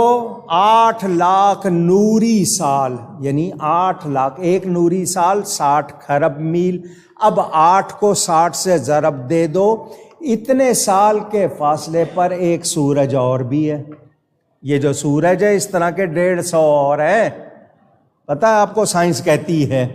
8 لاکھ نوری سال، یعنی 8 لاکھ، ایک نوری سال 60 کھرب میل. اب 8 کو 60 سے ضرب دے دو، اتنے سال کے فاصلے پر ایک سورج اور بھی ہے. یہ جو سورج ہے اس طرح کے 150 اور ہیں. پتہ ہے آپ کو سائنس کہتی ہے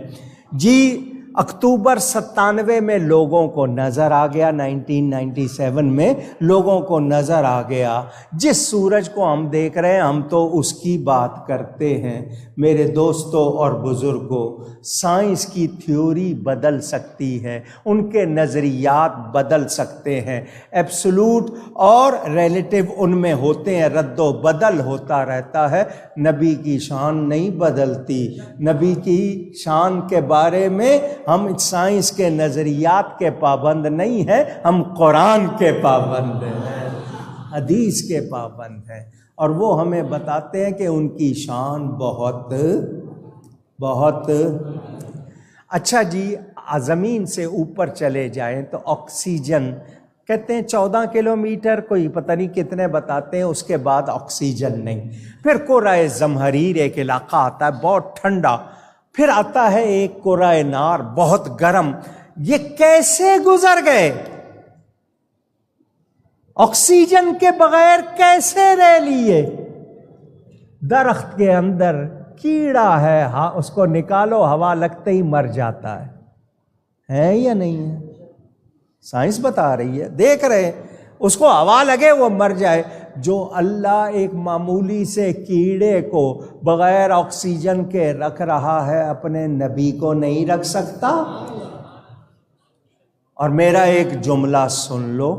جی اکتوبر 97 میں لوگوں کو نظر آ گیا، 1997 میں لوگوں کو نظر آ گیا جس سورج کو ہم دیکھ رہے ہیں، ہم تو اس کی بات کرتے ہیں. میرے دوستوں اور بزرگوں، سائنس کی تھیوری بدل سکتی ہے، ان کے نظریات بدل سکتے ہیں، ایبسولوٹ اور ریلیٹیو ان میں ہوتے ہیں، رد و بدل ہوتا رہتا ہے. نبی کی شان نہیں بدلتی. نبی کی شان کے بارے میں ہم سائنس کے نظریات کے پابند نہیں ہیں، ہم قرآن کے پابند ہیں، حدیث کے پابند ہیں. اور وہ ہمیں بتاتے ہیں کہ ان کی شان بہت بہت. اچھا جی، زمین سے اوپر چلے جائیں تو آکسیجن کہتے ہیں 14 کلومیٹر، کوئی پتہ نہیں کتنے بتاتے ہیں، اس کے بعد آکسیجن نہیں. پھر کرۂ زمہریر ایک علاقہ آتا ہے بہت ٹھنڈا، پھر آتا ہے ایک کرۂ نار بہت گرم. یہ کیسے گزر گئے؟ آکسیجن کے بغیر کیسے رہ لیے؟ درخت کے اندر کیڑا ہے، اس کو نکالو ہوا لگتے ہی مر جاتا ہے یا نہیں ہے؟ سائنس بتا رہی ہے، دیکھ رہے ہیں، اس کو ہوا لگے وہ مر جائے. جو اللہ ایک معمولی سے کیڑے کو بغیر آکسیجن کے رکھ رہا ہے، اپنے نبی کو نہیں رکھ سکتا؟ اور میرا ایک جملہ سن لو،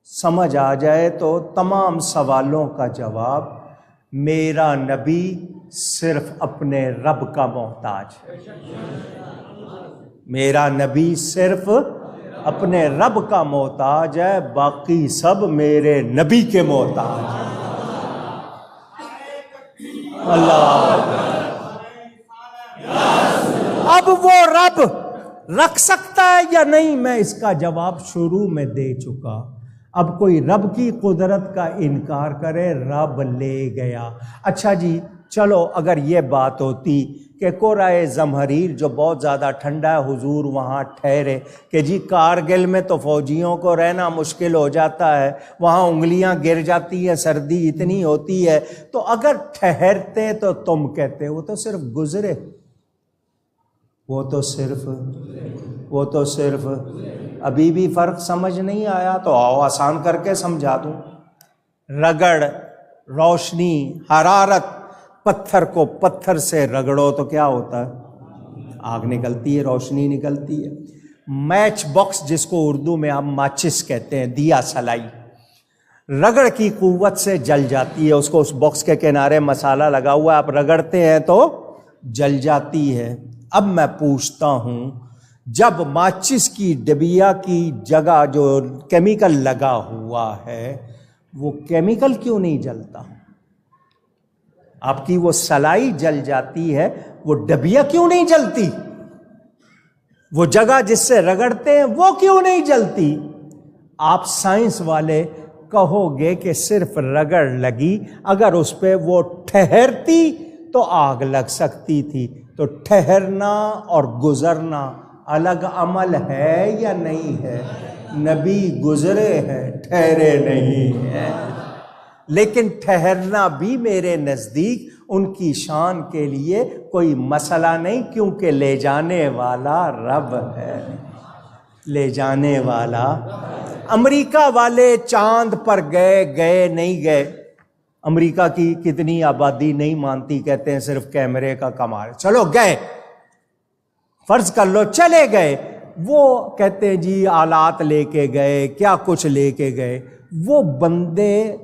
سمجھ آ جائے تو تمام سوالوں کا جواب: میرا نبی صرف اپنے رب کا محتاج ہے. میرا نبی صرف اپنے رب کا محتاج ہے، باقی سب میرے نبی کے محتاج ہیں. اللہ اب وہ رب رکھ سکتا ہے یا نہیں، میں اس کا جواب شروع میں دے چکا. اب کوئی رب کی قدرت کا انکار کرے، رب لے گیا. اچھا جی چلو، اگر یہ بات ہوتی کہ کرۂ زمہریر جو بہت زیادہ ٹھنڈا ہے، حضور وہاں ٹھہرے کہ جی کارگل میں تو فوجیوں کو رہنا مشکل ہو جاتا ہے، وہاں انگلیاں گر جاتی ہیں، سردی اتنی ہوتی ہے، تو اگر ٹھہرتے تو تم کہتے وہ تو صرف گزرے، وہ تو صرف ابھی بھی فرق سمجھ نہیں آیا تو آؤ آسان کر کے سمجھا دوں. رگڑ، روشنی، حرارت، پتھر کو پتھر سے رگڑو تو کیا ہوتا ہے؟ آگ نکلتی ہے، روشنی نکلتی ہے. میچ باکس جس کو اردو میں آپ ماچس کہتے ہیں، دیا سلائی، رگڑ کی قوت سے جل جاتی ہے. اس کو اس باکس کے کنارے مسالہ لگا ہوا ہے، آپ رگڑتے ہیں تو جل جاتی ہے. اب میں پوچھتا ہوں، جب ماچس کی ڈبیا کی جگہ جو کیمیکل لگا ہوا ہے، وہ کیمیکل کیوں نہیں جلتا؟ آپ کی وہ سلائی جل جاتی ہے، وہ ڈبیا کیوں نہیں جلتی؟ وہ جگہ جس سے رگڑتے ہیں وہ کیوں نہیں جلتی؟ آپ سائنس والے کہو گے کہ صرف رگڑ لگی، اگر اس پہ وہ ٹھہرتی تو آگ لگ سکتی تھی۔ تو ٹھہرنا اور گزرنا الگ عمل ہے یا نہیں ہے؟ نبی گزرے ہیں، ٹھہرے نہیں ہیں، لیکن ٹھہرنا بھی میرے نزدیک ان کی شان کے لیے کوئی مسئلہ نہیں، کیونکہ لے جانے والا رب ہے، لے جانے والا۔ امریکہ والے چاند پر گئے نہیں گئے، امریکہ کی کتنی آبادی نہیں مانتی، کہتے ہیں صرف کیمرے کا کمال، چلو گئے، فرض کر لو چلے گئے، وہ کہتے ہیں جی آلات لے کے گئے، کیا کچھ لے کے گئے۔ وہ بندے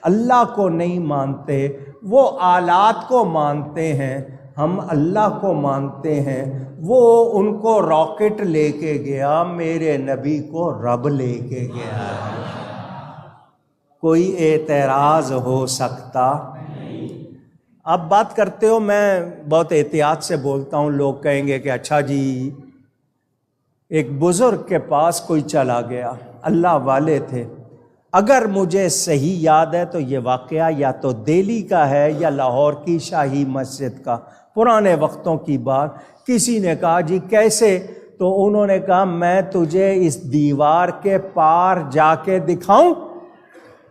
اللہ کو نہیں مانتے، وہ آلات کو مانتے ہیں، ہم اللہ کو مانتے ہیں۔ وہ ان کو راکٹ لے کے گیا، میرے نبی کو رب لے کے گیا۔ کوئی اعتراض ہو سکتا؟ آپ بات کرتے ہو، میں بہت احتیاط سے بولتا ہوں، لوگ کہیں گے کہ اچھا جی ایک بزرگ کے پاس کوئی چلا گیا، اللہ والے تھے۔ اگر مجھے صحیح یاد ہے تو یہ واقعہ یا تو دہلی کا ہے یا لاہور کی شاہی مسجد کا، پرانے وقتوں کی بات۔ کسی نے کہا جی کیسے؟ تو انہوں نے کہا میں تجھے اس دیوار کے پار جا کے دکھاؤں؟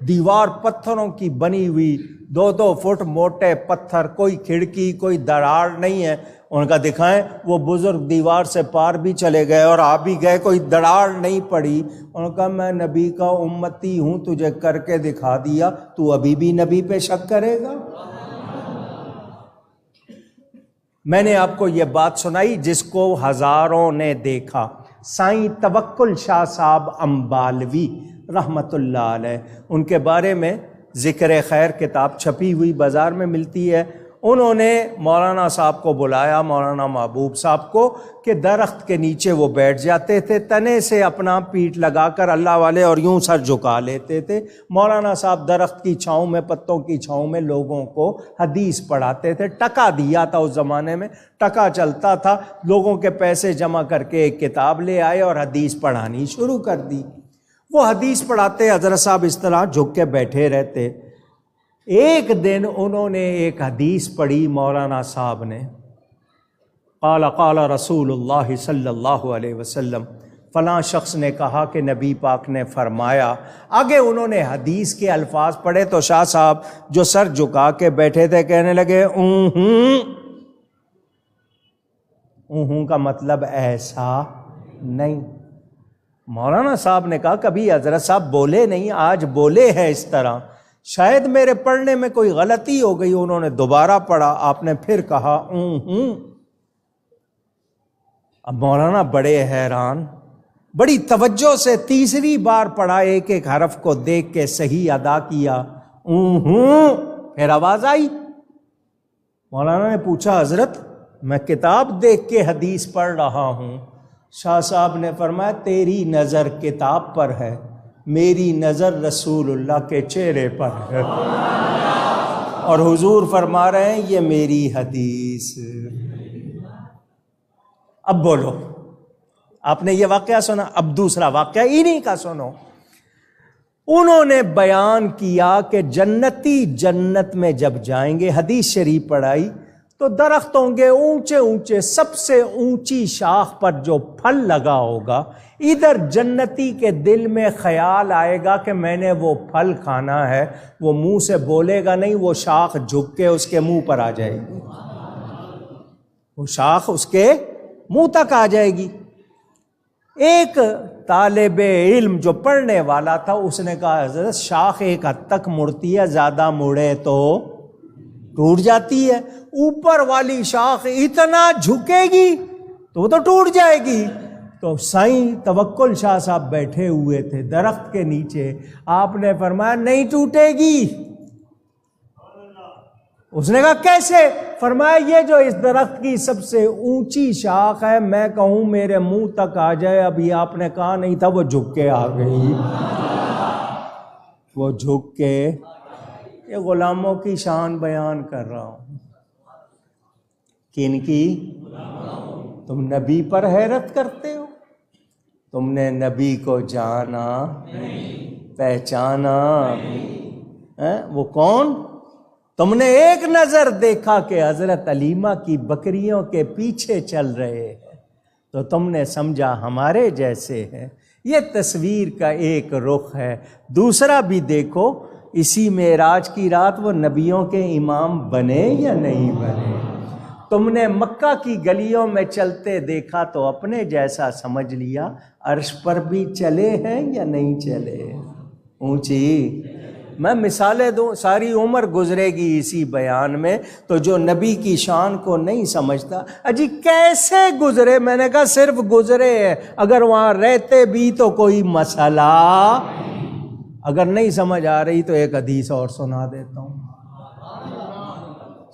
دیوار پتھروں کی بنی ہوئی، 2 فٹ موٹے پتھر، کوئی کھڑکی کوئی دراڑ نہیں ہے۔ ان کا دکھائیں، وہ بزرگ دیوار سے پار بھی چلے گئے اور آ بھی گئے، کوئی دراڑ نہیں پڑی۔ انہوں نے کہا میں نبی کا امتی ہوں، تجھے کر کے دکھا دیا، تو ابھی بھی نبی پہ شک کرے گا؟ میں نے آپ کو یہ بات سنائی جس کو ہزاروں نے دیکھا، سائیں توکل شاہ صاحب امبالوی رحمت اللہ علیہ، ان کے بارے میں ذکر خیر کتاب چھپی ہوئی بازار میں ملتی ہے۔ انہوں نے مولانا صاحب کو بلایا، مولانا محبوب صاحب کو، کہ درخت کے نیچے وہ بیٹھ جاتے تھے، تنے سے اپنا پیٹھ لگا کر اللہ والے، اور یوں سر جھکا لیتے تھے۔ مولانا صاحب درخت کی چھاؤں میں، پتوں کی چھاؤں میں لوگوں کو حدیث پڑھاتے تھے۔ ٹکا دیا تھا اس زمانے میں، ٹکا چلتا تھا، لوگوں کے پیسے جمع کر کے ایک کتاب لے آئے اور حدیث پڑھانی شروع کر دی۔ وہ حدیث پڑھاتے، حضرت صاحب اس طرح جھک کے بیٹھے رہتے۔ ایک دن انہوں نے ایک حدیث پڑھی، مولانا صاحب نے، قال قال رسول اللہ صلی اللہ علیہ وسلم، فلاں شخص نے کہا کہ نبی پاک نے فرمایا۔ آگے انہوں نے حدیث کے الفاظ پڑھے تو شاہ صاحب جو سر جھکا کے بیٹھے تھے کہنے لگے اونہوں۔ اونہوں کا مطلب ایسا نہیں۔ مولانا صاحب نے کہا کبھی حضرت صاحب بولے نہیں، آج بولے ہیں اس طرح، شاید میرے پڑھنے میں کوئی غلطی ہو گئی۔ انہوں نے دوبارہ پڑھا، آپ نے پھر کہا اونہوں۔ اب مولانا بڑے حیران، بڑی توجہ سے تیسری بار پڑھا، ایک ایک حرف کو دیکھ کے صحیح ادا کیا، اونہوں، پھر آواز آئی۔ مولانا نے پوچھا حضرت میں کتاب دیکھ کے حدیث پڑھ رہا ہوں۔ شاہ صاحب نے فرمایا تیری نظر کتاب پر ہے، میری نظر رسول اللہ کے چہرے پر ہے، اور حضور فرما رہے ہیں یہ میری حدیث۔ اب بولو، آپ نے یہ واقعہ سنا، اب دوسرا واقعہ انہی کا سنو۔ انہوں نے بیان کیا کہ جنتی جنت میں جب جائیں گے، حدیث شریف پڑھائی، تو درخت ہوں گے اونچے اونچے، سب سے اونچی شاخ پر جو پھل لگا ہوگا، ادھر جنتی کے دل میں خیال آئے گا کہ میں نے وہ پھل کھانا ہے، وہ منہ سے بولے گا نہیں، وہ شاخ جھک کے اس کے منہ پر آ جائے گی، وہ شاخ اس کے منہ تک آ جائے گی۔ ایک طالب علم جو پڑھنے والا تھا، اس نے کہا حضرت شاخ ایک حد تک مڑتی ہے، زیادہ مڑے تو ٹوٹ جاتی ہے، اوپر والی شاخ اتنا جھکے گی تو وہ تو ٹوٹ جائے گی۔ تو سائیں توکل شاہ صاحب بیٹھے ہوئے تھے درخت کے نیچے، آپ نے فرمایا نہیں ٹوٹے گی۔ اس نے کہا کیسے؟ فرمایا یہ جو اس درخت کی سب سے اونچی شاخ ہے، میں کہوں میرے منہ تک آ جائے، ابھی آپ نے کہا نہیں تھا، وہ جھک کے آ گئی، وہ جھک کے۔ یہ غلاموں کی شان بیان کر رہا ہوں۔ کن کی؟ تم نبی پر حیرت کرتے ہو، تم نے نبی کو جانا نہیں، پہچانا وہ کون؟ تم نے ایک نظر دیکھا کہ حضرت علیمہ کی بکریوں کے پیچھے چل رہے ہیں تو تم نے سمجھا ہمارے جیسے ہیں۔ یہ تصویر کا ایک رخ ہے۔ دوسرا بھی دیکھو، اسی معراج کی رات وہ نبیوں کے امام بنے یا نہیں بنے؟ تم نے مکہ کی گلیوں میں چلتے دیکھا تو اپنے جیسا سمجھ لیا، عرش پر بھی چلے ہیں یا نہیں چلے؟ اونچی میں مثالیں دوں، ساری عمر گزرے گی اسی بیان میں، تو جو نبی کی شان کو نہیں سمجھتا، اجی کیسے گزرے؟ میں نے کہا صرف گزرے ہیں، اگر وہاں رہتے بھی تو کوئی مسئلہ۔ اگر نہیں سمجھ آ رہی تو ایک حدیث اور سنا دیتا ہوں،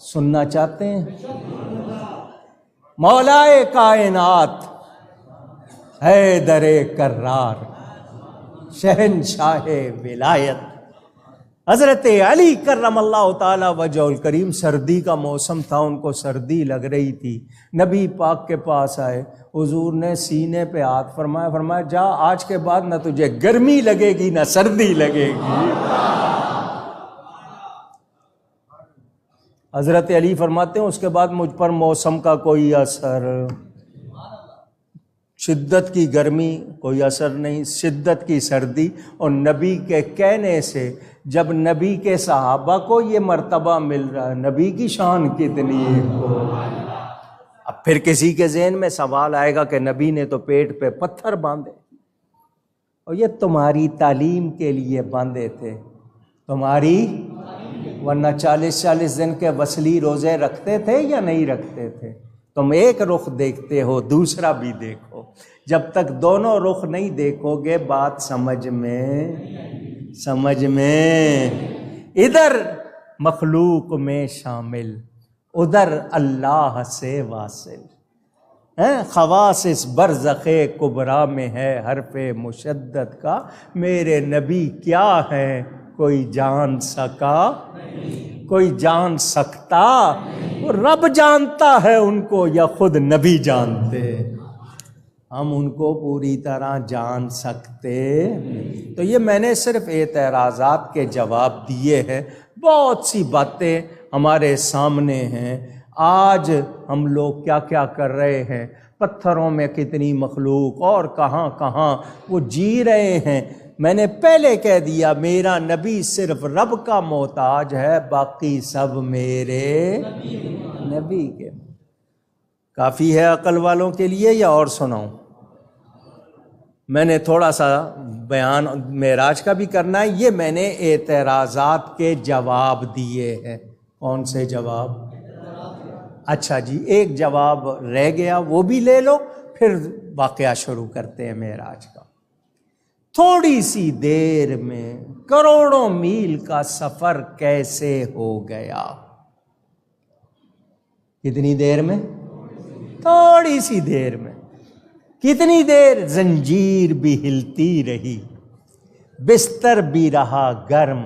سننا چاہتے ہیں؟ مولائے کائنات حیدر کرار شہنشاہ ولایت حضرت علی کرم اللہ تعالی وجہ الکریم، سردی کا موسم تھا، ان کو سردی لگ رہی تھی، نبی پاک کے پاس آئے، حضور نے سینے پہ ہاتھ فرمایا جا آج کے بعد نہ تجھے گرمی لگے گی نہ سردی لگے گی۔ حضرت علی فرماتے ہیں اس کے بعد مجھ پر موسم کا کوئی اثر، شدت کی گرمی کوئی اثر نہیں، شدت کی سردی، اور نبی کے کہنے سے جب نبی کے صحابہ کو یہ مرتبہ مل رہا ہے، نبی کی شان کتنی ہو۔ اب پھر کسی کے ذہن میں سوال آئے گا کہ نبی نے تو پیٹ پہ پتھر باندھے، اور یہ تمہاری تعلیم کے لیے باندھے تھے، تمہاری، ورنہ 40 دن کے وصلی روزے رکھتے تھے یا نہیں رکھتے تھے؟ تم ایک رخ دیکھتے ہو، دوسرا بھی دیکھو، جب تک دونوں رخ نہیں دیکھو گے بات سمجھ میں ادھر مخلوق میں شامل، ادھر اللہ سے واصل، خواص برزخ کبریٰ میں ہے حرف مشدد کا، میرے نبی کیا ہے کوئی جان سکا، کوئی جان سکتا؟ رب جانتا ہے ان کو یا خود نبی جانتے؟ ہم ان کو پوری طرح جان سکتے؟ تو یہ میں نے صرف اعتراضات کے جواب دیے ہیں، بہت سی باتیں ہمارے سامنے ہیں۔ آج ہم لوگ کیا کیا کر رہے ہیں، پتھروں میں کتنی مخلوق اور کہاں کہاں وہ جی رہے ہیں۔ میں نے پہلے کہہ دیا میرا نبی صرف رب کا محتاج ہے، باقی سب میرے نبی کے۔ کافی ہے عقل والوں کے لیے یا اور سناؤں؟ میں نے تھوڑا سا بیان معراج کا بھی کرنا ہے، یہ میں نے اعتراضات کے جواب دیے ہیں۔ کون سے جواب؟ اچھا جی، ایک جواب رہ گیا، وہ بھی لے لو، پھر واقعہ شروع کرتے ہیں معراج کا۔ تھوڑی سی دیر میں کروڑوں میل کا سفر کیسے ہو گیا؟ کتنی دیر میں؟ تھوڑی سی دیر میں۔ کتنی دیر؟ زنجیر بھی ہلتی رہی، بستر بھی رہا گرم،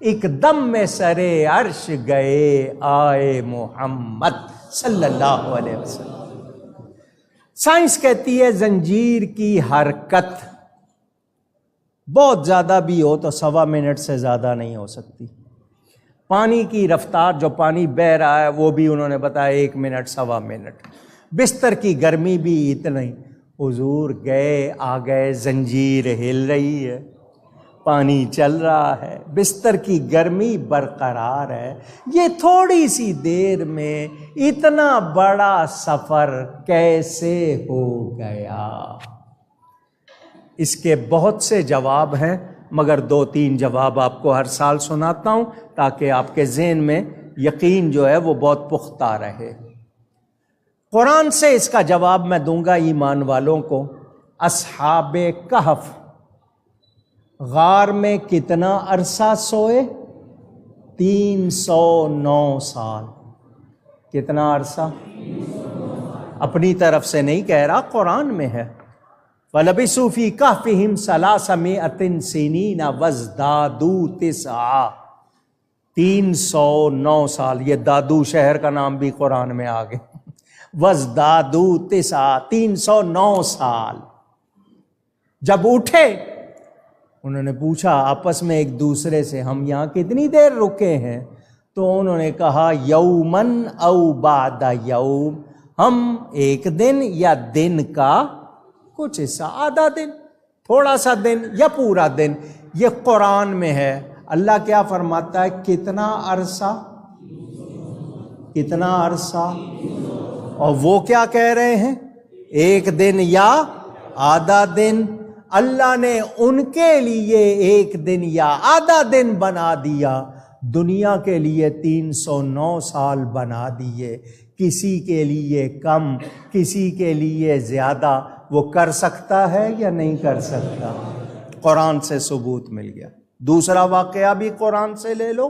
ایک دم میں سرے عرش گئے آئے محمد صلی اللہ علیہ وسلم۔ سائنس کہتی ہے زنجیر کی حرکت بہت زیادہ بھی ہو تو 1.25 منٹ سے زیادہ نہیں ہو سکتی۔ پانی کی رفتار، جو پانی بہ رہا ہے وہ بھی انہوں نے بتایا 1 منٹ 1.25 منٹ۔ بستر کی گرمی بھی اتنی۔ حضور گئے آ گئے، زنجیر ہل رہی ہے، پانی چل رہا ہے، بستر کی گرمی برقرار ہے۔ یہ تھوڑی سی دیر میں اتنا بڑا سفر کیسے ہو گیا؟ اس کے بہت سے جواب ہیں، مگر 2-3 جواب آپ کو ہر سال سناتا ہوں تاکہ آپ کے ذہن میں یقین جو ہے وہ بہت پختہ رہے۔ قرآن سے اس کا جواب میں دوں گا ایمان والوں کو۔ اصحاب کہف غار میں کتنا عرصہ سوئے؟ 309 سال۔ کتنا عرصہ؟ اپنی طرف سے نہیں کہہ رہا، قرآن میں ہے۔ وَلَبِثُوا فِي كَهْفِهِمْ 300 سِنِينَ وَازْدَادُوا 9۔ 309 سال، یہ دادو شہر کا نام بھی قرآن میں آ گیا۔ وَازْدَادُوا 9، 309 سال۔ جب اٹھے انہوں نے پوچھا آپس میں ایک دوسرے سے ہم یہاں کتنی دیر رکے ہیں؟ تو انہوں نے کہا یومن او بعد یوم، ہم ایک دن یا دن کا کچھ حصہ، آدھا دن، تھوڑا سا دن یا پورا دن۔ یہ قرآن میں ہے۔ اللہ کیا فرماتا ہے؟ کتنا عرصہ، کتنا عرصہ، اور وہ کیا کہہ رہے ہیں؟ ایک دن یا آدھا دن۔ اللہ نے ان کے لیے ایک دن یا آدھا دن بنا دیا، دنیا کے لیے 309 سال بنا دیے، کسی کے لیے کم، کسی کے لیے زیادہ۔ وہ کر سکتا ہے یا نہیں کر سکتا؟ قرآن سے ثبوت مل گیا۔ دوسرا واقعہ بھی قرآن سے لے لو،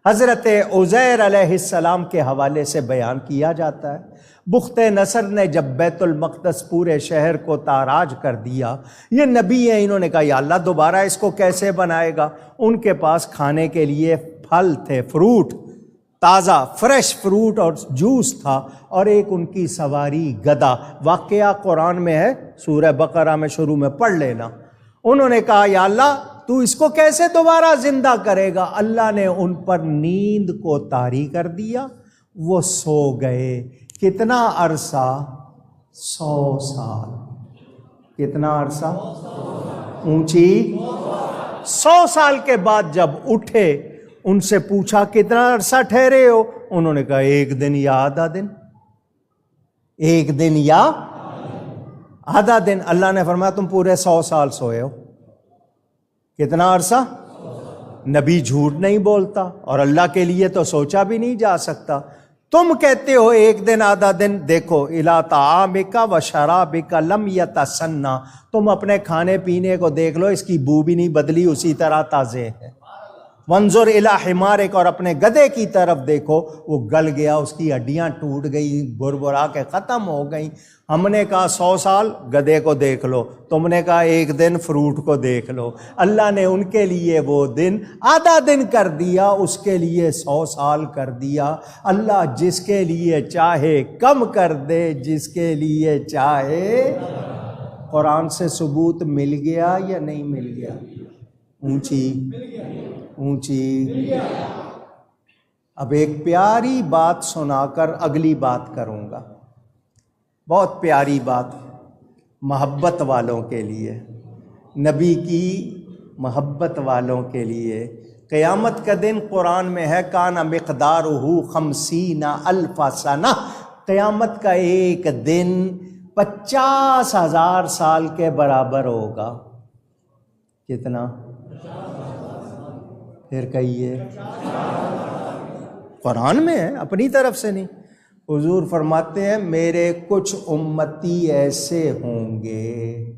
حضرت عزیر علیہ السلام کے حوالے سے بیان کیا جاتا ہے۔ بخت نصر نے جب بیت المقدس پورے شہر کو تاراج کر دیا، یہ نبی ہیں، انہوں نے کہا یا اللہ دوبارہ اس کو کیسے بنائے گا؟ ان کے پاس کھانے کے لیے پھل تھے، فروٹ، تازہ فریش فروٹ اور جوس تھا، اور ایک ان کی سواری گدھا۔ واقعہ قرآن میں ہے، سورہ بقرہ میں شروع میں پڑھ لینا۔ انہوں نے کہا یا اللہ تو اس کو کیسے دوبارہ زندہ کرے گا؟ اللہ نے ان پر نیند کو طاری کر دیا، وہ سو گئے۔ کتنا عرصہ؟ 100 سال۔ کتنا عرصہ؟ اونچی 100 سال کے بعد جب اٹھے، ان سے پوچھا کتنا عرصہ ٹھہرے ہو؟ انہوں نے کہا ایک دن یا آدھا دن، ایک دن یا آدھا دن۔ اللہ نے فرمایا تم پورے 100 سال سوئے ہو۔ کتنا عرصہ؟ نبی جھوٹ نہیں بولتا، اور اللہ کے لیے تو سوچا بھی نہیں جا سکتا۔ تم کہتے ہو ایک دن آدھا دن، دیکھو الا طعامک و شرابک لم یتسنہ، تم اپنے کھانے پینے کو دیکھ لو، اس کی بو بھی نہیں بدلی، اسی طرح تازے ہے۔ وانظر الی حمارک، اور اپنے گدھے کی طرف دیکھو، وہ گل گیا، اس کی ہڈیاں ٹوٹ گئی، بھربھرا کے ختم ہو گئیں۔ ہم نے کہا 100 سال گدھے کو دیکھ لو، تم نے کہا ایک دن فروٹ کو دیکھ لو۔ اللہ نے ان کے لیے وہ دن آدھا دن کر دیا، اس کے لیے 100 سال کر دیا۔ اللہ جس کے لیے چاہے کم کر دے، جس کے لیے چاہے۔ قرآن سے ثبوت مل گیا یا نہیں مل گیا؟ اونچی اونچی۔ اب ایک پیاری بات سنا کر اگلی بات کروں گا، بہت پیاری بات، محبت والوں کے لیے، نبی کی محبت والوں کے لیے۔ قیامت کا دن قرآن میں ہے کان مقدارہ 50,000 سنہ، قیامت کا ایک دن 50,000 سال کے برابر ہوگا۔ کتنا؟ پھر کہیے، قرآن میں ہے، اپنی طرف سے نہیں۔ حضور فرماتے ہیں میرے کچھ امتی ایسے ہوں گے،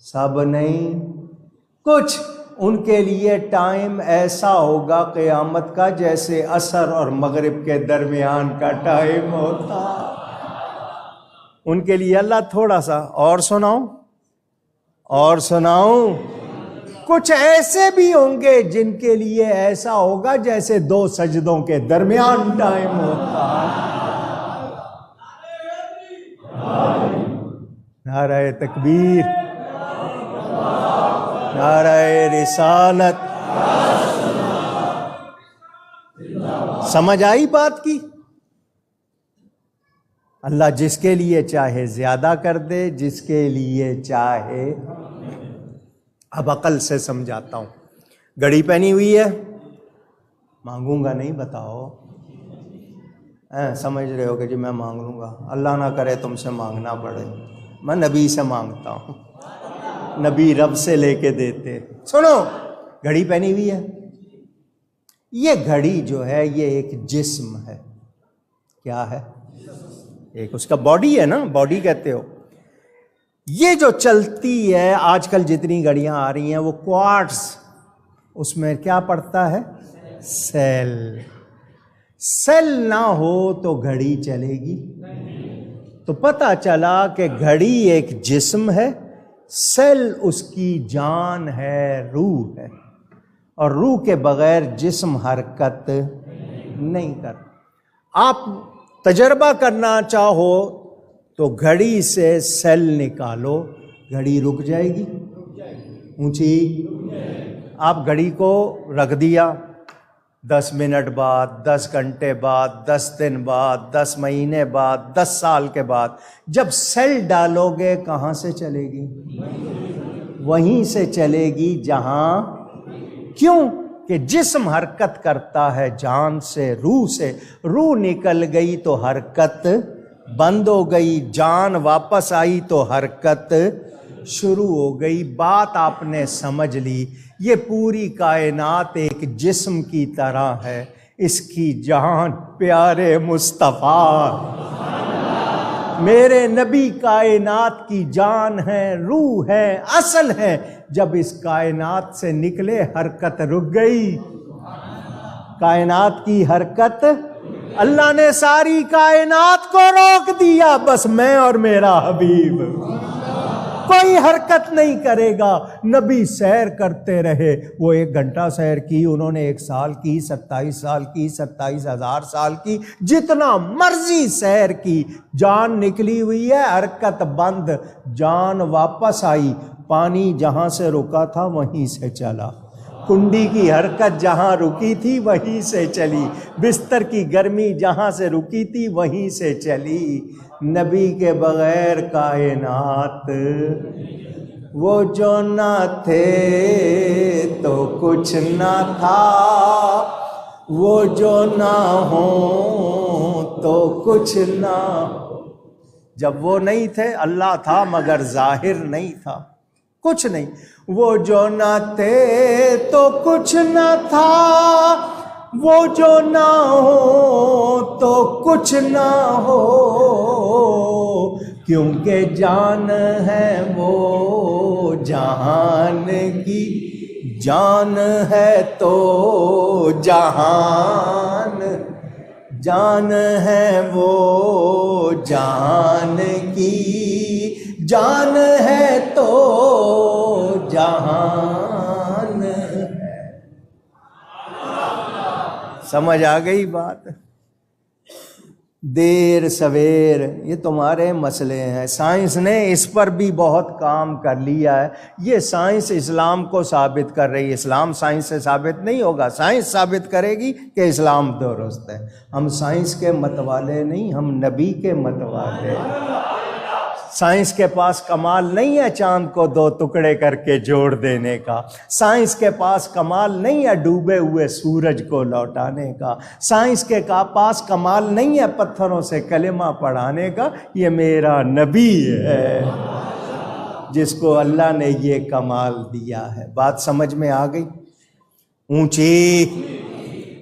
سب نہیں، کچھ، ان کے لیے ٹائم ایسا ہوگا قیامت کا جیسے عصر اور مغرب کے درمیان کا ٹائم ہوتا۔ ان کے لیے اللہ تھوڑا سا اور سناؤں، کچھ ایسے بھی ہوں گے جن کے لیے ایسا ہوگا جیسے 2 سجدوں کے درمیان ٹائم ہوتا۔ نعرہ تکبیر، نعرہ رسالت۔ سمجھ آئی بات کی؟ اللہ جس کے لیے چاہے زیادہ کر دے، جس کے لیے چاہے۔ اب عقل سے سمجھاتا ہوں۔ گھڑی پہنی ہوئی ہے، مانگوں گا نہیں، بتاؤ، سمجھ رہے ہو کہ جی میں مانگ لوں گا، اللہ نہ کرے تم سے مانگنا پڑے، میں نبی سے مانگتا ہوں، نبی رب سے لے کے دیتے۔ سنو، گھڑی پہنی ہوئی ہے، یہ گھڑی جو ہے یہ ایک جسم ہے۔ کیا ہے؟ ایک اس کا باڈی ہے نا، باڈی کہتے ہو۔ یہ جو چلتی ہے، آج کل جتنی گھڑیاں آ رہی ہیں وہ کوارٹز، اس میں کیا پڑتا ہے؟ سیل۔ سیل نہ ہو تو گھڑی چلے گی؟ تو پتہ چلا کہ گھڑی ایک جسم ہے، سیل اس کی جان ہے، روح ہے، اور روح کے بغیر جسم حرکت نہیں کرتا۔ آپ تجربہ کرنا چاہو تو گھڑی سے سیل نکالو، گھڑی رک جائے گی؟ اونچی. آپ گھڑی کو رکھ دیا، 10 منٹ بعد، 10 گھنٹے بعد، 10 دن بعد، 10 مہینے بعد، 10 سال کے بعد جب سیل ڈالو گے کہاں سے چلے گی؟ وہیں سے چلے گی جہاں. کیوں کہ جسم حرکت کرتا ہے جان سے، روح سے. روح نکل گئی تو حرکت بند ہو گئی، جان واپس آئی تو حرکت شروع ہو گئی. بات آپ نے سمجھ لی. یہ پوری کائنات ایک جسم کی طرح ہے، اس کی جان پیارے مصطفیٰ میرے نبی کائنات کی جان ہے، روح ہے، اصل ہے. جب اس کائنات سے نکلے حرکت رک گئی. کائنات کی حرکت، اللہ نے ساری کائنات کو روک دیا، بس میں اور میرا حبیب کوئی حرکت نہیں کرے گا. نبی سیر کرتے رہے. وہ 1 گھنٹہ سیر کی، انہوں نے 1 سال کی، 27 سال کی، 27,000 سال کی، جتنا مرضی سیر کی. جان نکلی ہوئی ہے، حرکت بند. جان واپس آئی، پانی جہاں سے رکا تھا وہیں سے چلا. کنڈی کی حرکت جہاں رکی تھی وہیں سے چلی. بستر کی گرمی جہاں سے رکی تھی وہیں سے چلی. نبی کے بغیر کائنات، وہ جو نہ تھے تو کچھ نہ تھا، وہ جو نہ ہوں تو کچھ نہ. جب وہ نہیں تھے اللہ تھا مگر ظاہر نہیں تھا، کچھ نہیں. وہ جو نہ تھے تو کچھ نہ تھا، وہ جو نہ ہو تو کچھ نہ ہو. کیونکہ جان ہے وہ جہان کی، جان ہے تو جہان، جان ہے وہ جہان کی، جان ہے تو جہان ہے. سمجھ آ گئی بات؟ دیر سویر یہ تمہارے مسئلے ہیں. سائنس نے اس پر بھی بہت کام کر لیا ہے. یہ سائنس اسلام کو ثابت کر رہی ہے. اسلام سائنس سے ثابت نہیں ہوگا، سائنس ثابت کرے گی کہ اسلام درست ہے. ہم سائنس کے متوالے نہیں، ہم نبی کے متوالے. سائنس کے پاس کمال نہیں ہے چاند کو 2 ٹکڑے کر کے جوڑ دینے کا. سائنس کے پاس کمال نہیں ہے ڈوبے ہوئے سورج کو لوٹانے کا. سائنس کے پاس کمال نہیں ہے پتھروں سے کلمہ پڑھانے کا. یہ میرا نبی ہے جس کو اللہ نے یہ کمال دیا ہے. بات سمجھ میں آ گئی؟ اونچی.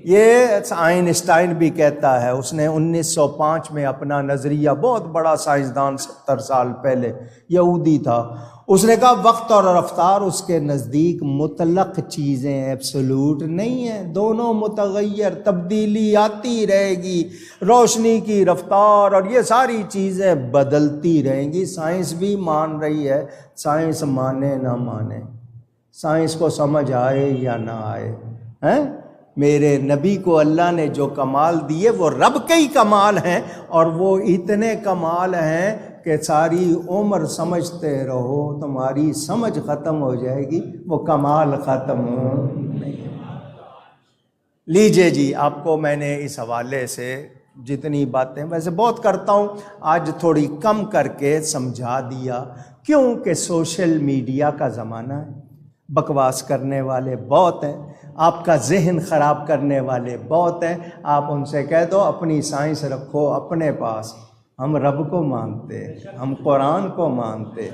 یہ آئنسٹائن بھی کہتا ہے، اس نے 1905 میں اپنا نظریہ، بہت بڑا سائنسدان 70 سال پہلے، یہودی تھا. اس نے کہا وقت اور رفتار اس کے نزدیک مطلق چیزیں، ایبسولوٹ نہیں ہیں، دونوں متغیر، تبدیلی آتی رہے گی. روشنی کی رفتار اور یہ ساری چیزیں بدلتی رہیں گی. سائنس بھی مان رہی ہے، سائنس مانے نہ مانے، سائنس کو سمجھ آئے یا نہ آئے. میرے نبی کو اللہ نے جو کمال دیے وہ رب کے ہی کمال ہیں، اور وہ اتنے کمال ہیں کہ ساری عمر سمجھتے رہو، تمہاری سمجھ ختم ہو جائے گی، وہ کمال ختم نہیں. لیجئے جی، آپ کو میں نے اس حوالے سے جتنی باتیں ویسے بہت کرتا ہوں، آج تھوڑی کم کر کے سمجھا دیا. کیونکہ سوشل میڈیا کا زمانہ ہے، بکواس کرنے والے بہت ہیں، آپ کا ذہن خراب کرنے والے بہت ہیں. آپ ان سے کہہ دو اپنی سائنس رکھو اپنے پاس، ہم رب کو مانتے، ہم قرآن کو مانتے.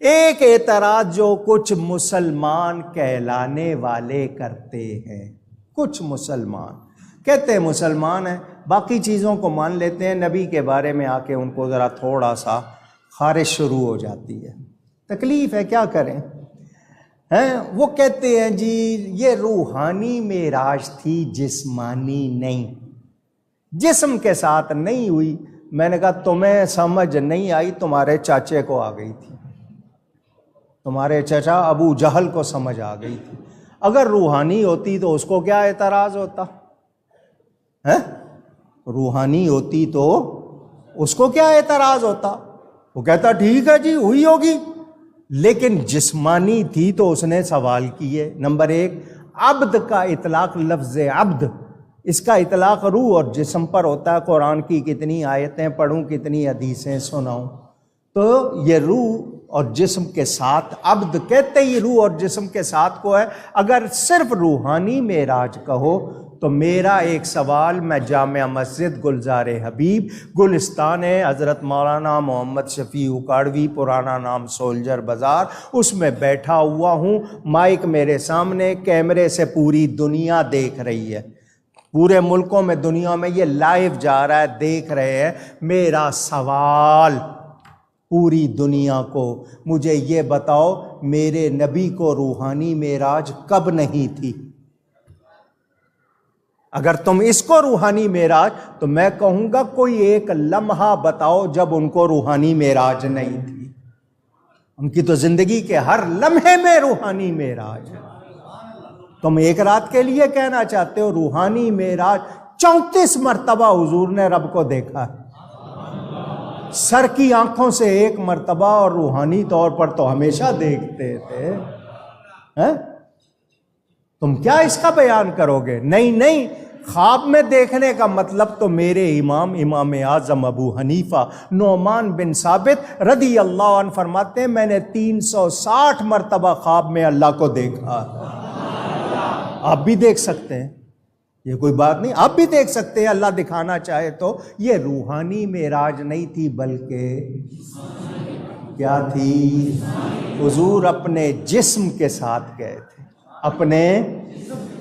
ایک اعتراض جو کچھ مسلمان کہلانے والے کرتے ہیں، کچھ مسلمان کہتے ہیں مسلمان ہیں، باقی چیزوں کو مان لیتے ہیں، نبی کے بارے میں آ کے ان کو ذرا تھوڑا سا خارش شروع ہو جاتی ہے. تکلیف ہے، کیا کریں. وہ کہتے ہیں جی یہ روحانی معراج تھی، جسمانی نہیں، جسم کے ساتھ نہیں ہوئی. میں نے کہا تمہیں سمجھ نہیں آئی، تمہارے چاچے کو آ گئی تھی، تمہارے چچا ابو جہل کو سمجھ آ گئی تھی. اگر روحانی ہوتی تو اس کو کیا اعتراض ہوتا؟ روحانی ہوتی تو اس کو کیا اعتراض ہوتا؟ وہ کہتا ٹھیک ہے جی ہوئی ہوگی، لیکن جسمانی تھی تو اس نے سوال کیے۔ نمبر 1، عبد کا اطلاق، لفظ عبد اس کا اطلاق روح اور جسم پر ہوتا ہے۔ قرآن کی کتنی آیتیں پڑھوں، کتنی حدیثیں سناؤں، تو یہ روح اور جسم کے ساتھ عبد کہتے ہی روح اور جسم کے ساتھ کو ہے۔ اگر صرف روحانی معراج کہو تو میرا ایک سوال، میں جامع مسجد گلزار حبیب گلستان ہے حضرت مولانا محمد شفیع اکاڑوی، پرانا نام سولجر بازار، اس میں بیٹھا ہوا ہوں، مائک میرے سامنے، کیمرے سے پوری دنیا دیکھ رہی ہے، پورے ملکوں میں، دنیا میں یہ لائیو جا رہا ہے، دیکھ رہے ہیں۔ میرا سوال پوری دنیا کو، مجھے یہ بتاؤ میرے نبی کو روحانی معراج کب نہیں تھی؟ اگر تم اس کو روحانی معراج، تو میں کہوں گا کوئی ایک لمحہ بتاؤ جب ان کو روحانی معراج نہیں تھی۔ ان کی تو زندگی کے ہر لمحے میں روحانی معراج ہے۔ تم ایک رات کے لیے کہنا چاہتے ہو روحانی معراج؟ 34 مرتبہ حضور نے رب کو دیکھا ہے، سر کی آنکھوں سے ایک مرتبہ، اور روحانی طور پر تو ہمیشہ دیکھتے تھے۔ تم کیا اس کا بیان کرو گے؟ نہیں، خواب میں دیکھنے کا مطلب تو میرے امام اعظم ابو حنیفہ نعمان بن ثابت رضی اللہ عنہ فرماتے ہیں میں نے 360 مرتبہ خواب میں اللہ کو دیکھا۔ آپ بھی دیکھ سکتے ہیں، یہ کوئی بات نہیں، آپ بھی دیکھ سکتے ہیں، اللہ دکھانا چاہے تو۔ یہ روحانی معراج نہیں تھی، بلکہ کیا تھی؟ حضور اپنے جسم کے ساتھ گئے تھے،